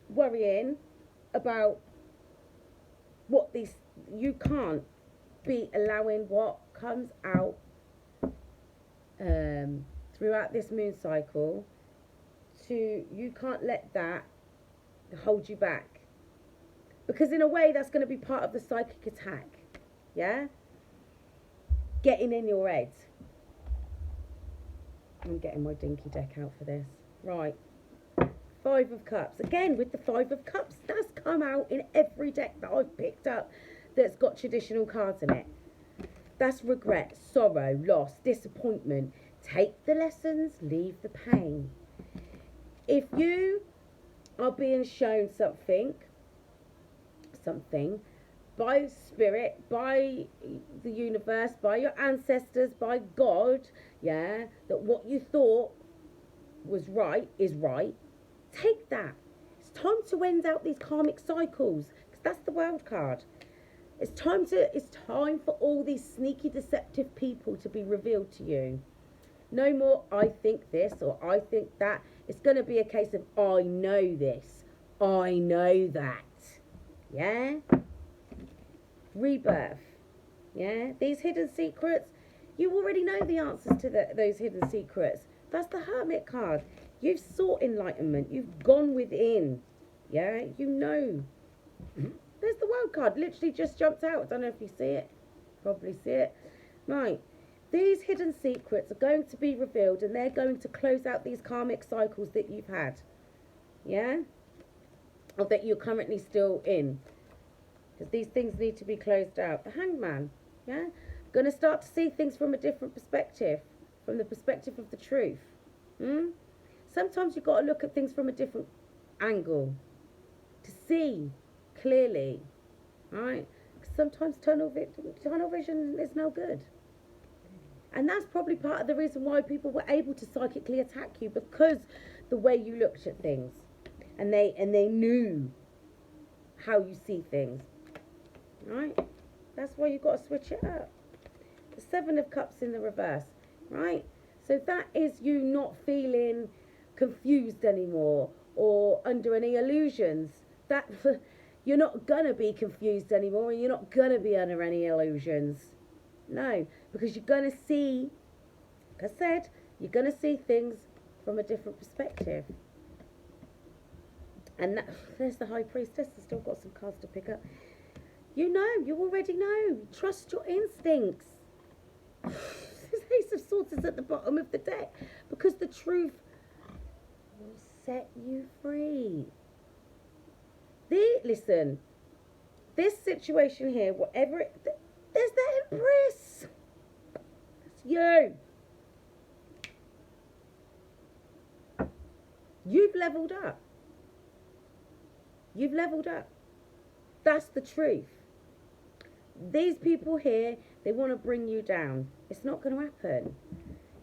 worrying about what these. You can't be allowing what comes out throughout this moon cycle. You can't let that hold you back. Because in a way, that's going to be part of the psychic attack. Yeah? Getting in your head. I'm getting my dinky deck out for this. Right. 5 of Cups. Again, with the 5 of Cups, that's come out in every deck that I've picked up that's got traditional cards in it. That's regret, sorrow, loss, disappointment. Take the lessons, leave the pain. If you are being shown something by spirit, by the universe, by your ancestors, by God, yeah, that what you thought was right is right, take that. It's time to end out these karmic cycles, because that's the World card. It's time for all these sneaky, deceptive people to be revealed to you. No more I think this or I think that. It's going to be a case of I know this, I know that. Yeah? Rebirth. Yeah? These hidden secrets, you already know the answers to those hidden secrets. That's the Hermit card. You've sought enlightenment. You've gone within. Yeah? You know. There's the World card. Literally just jumped out. I don't know if you see it. Probably see it. Right. These hidden secrets are going to be revealed, and they're going to close out these karmic cycles that you've had. Yeah? Or that you're currently still in. Because these things need to be closed out. The Hangman. Yeah? Going to start to see things from a different perspective. From the perspective of the truth. Sometimes you've got to look at things from a different angle. To see clearly. Right? Because sometimes tunnel vision is no good. And that's probably part of the reason why people were able to psychically attack you, because the way you looked at things. And they knew how you see things. Right? That's why you've got to switch it up. The 7 of Cups in the reverse. Right? So that is you not feeling confused anymore or under any illusions. That You're not going to be confused anymore, and you're not going to be under any illusions. No, because you're going to see, like I said, you're going to see things from a different perspective. And that, there's the High Priestess. I've still got some cards to pick up. You know, you already know. Trust your instincts. This Ace of Swords is at the bottom of the deck because the truth will set you free. Listen, this situation here, whatever it, there's the Empress. That's you. You've leveled up. You've leveled up. That's the truth. These people here, they want to bring you down. It's not going to happen.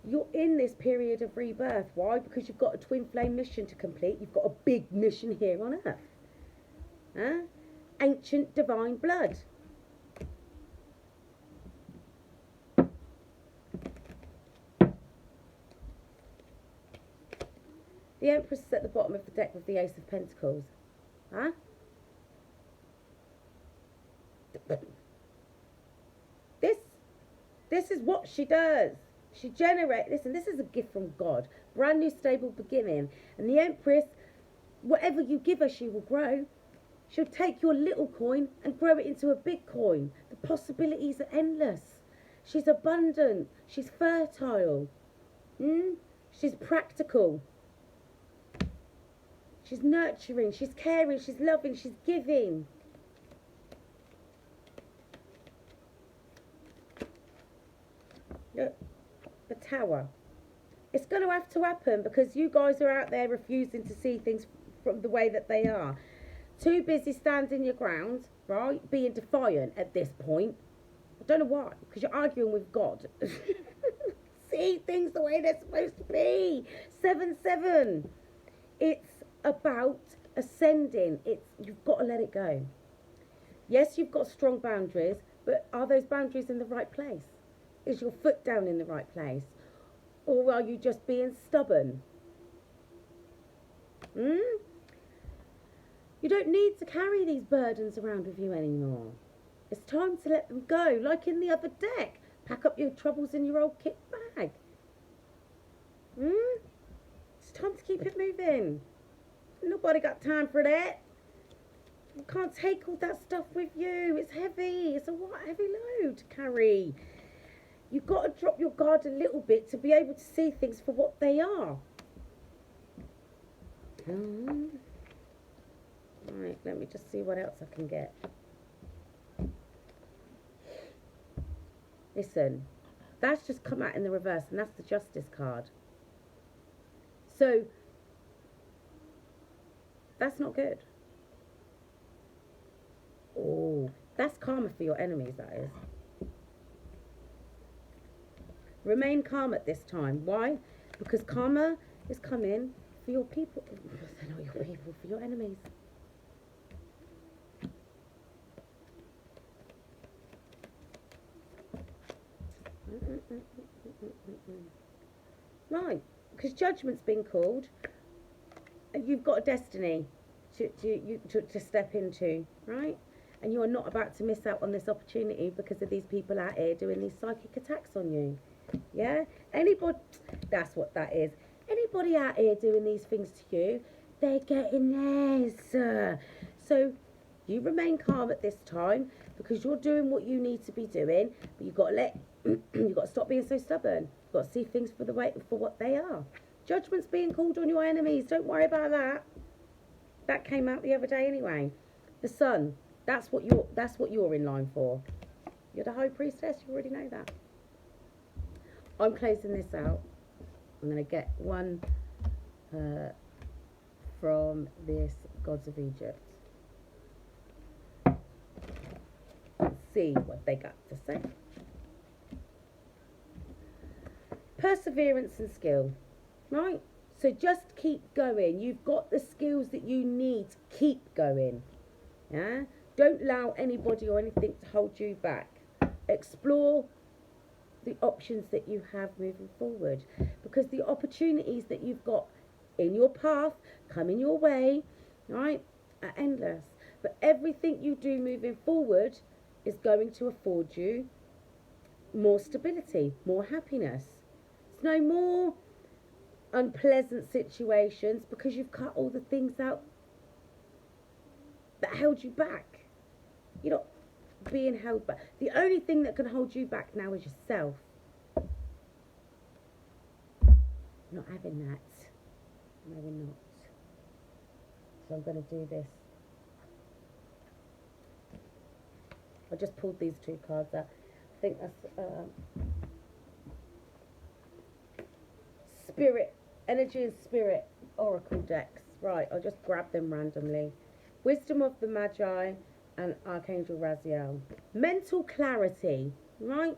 You're in this period of rebirth. Why? Because you've got a twin flame mission to complete. You've got a big mission here on Earth. Huh? Ancient divine blood. The Empress is at the bottom of the deck with the Ace of Pentacles. Huh? This is what she does. She generates, listen, this is a gift from God. Brand new stable beginning. And the Empress, whatever you give her, she will grow. She'll take your little coin and grow it into a big coin. The possibilities are endless. She's abundant. She's fertile. She's practical. She's nurturing. She's caring. She's loving. She's giving. Look, the Tower. It's going to have to happen because you guys are out there refusing to see things from the way that they are. Too busy standing your ground, right? Being defiant at this point. I don't know why, because you're arguing with God. See things the way they're supposed to be. 7-7. It's about ascending. You've got to let it go. Yes, you've got strong boundaries, but are those boundaries in the right place? Is your foot down in the right place? Or are you just being stubborn? You don't need to carry these burdens around with you anymore. It's time to let them go, like in the other deck. Pack up your troubles in your old kit bag. It's time to keep it moving. Nobody got time for that. You can't take all that stuff with you. It's heavy. It's a heavy load to carry. You've got to drop your guard a little bit to be able to see things for what they are. Right, let me just see what else I can get. Listen, that's just come out in the reverse, and that's the Justice card. So, that's not good. Oh, that's karma for your enemies, that is. Remain calm at this time. Why? Because karma is coming for your people. They're not your people, for your enemies. Right, because judgment's been called, and you've got a destiny to step into, right? And you are not about to miss out on this opportunity because of these people out here doing these psychic attacks on you. Yeah? Anybody, that's what that is. Anybody out here doing these things to you, they're getting theirs. So you remain calm at this time because you're doing what you need to be doing, but you've got to you've got to stop being so stubborn. You've got to see things for what they are. Judgment's being called on your enemies. Don't worry about that. That came out the other day anyway. The Sun. That's what you're in line for. You're the High Priestess. You already know that. I'm closing this out. I'm going to get one from this Gods of Egypt. Let's see what they got to say. Perseverance and skill, right? So just keep going. You've got the skills that you need. Keep going. Yeah? Don't allow anybody or anything to hold you back. Explore the options that you have moving forward, because the opportunities that you've got in your path coming your way, right, are endless. But everything you do moving forward is going to afford you more stability, more happiness. It's no more unpleasant situations because you've cut all the things out that held you back. You're not being held back. The only thing that can hold you back now is yourself. Not having that. No, we're not. So I'm going to do this. I just pulled these two cards out. I think that's Spirit, Energy and Spirit Oracle decks. Right, I'll just grab them randomly. Wisdom of the Magi and Archangel Raziel. Mental clarity, right?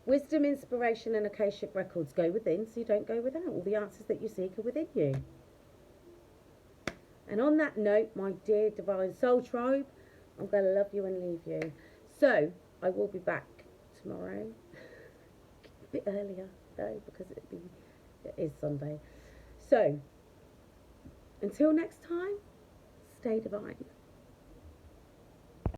Wisdom, inspiration and Akashic records. Go within so you don't go without. All the answers that you seek are within you. And on that note, my dear Divine Soul Tribe, I'm going to love you and leave you. So, I will be back tomorrow. A bit earlier, though, because it is Sunday. So, until next time, stay divine.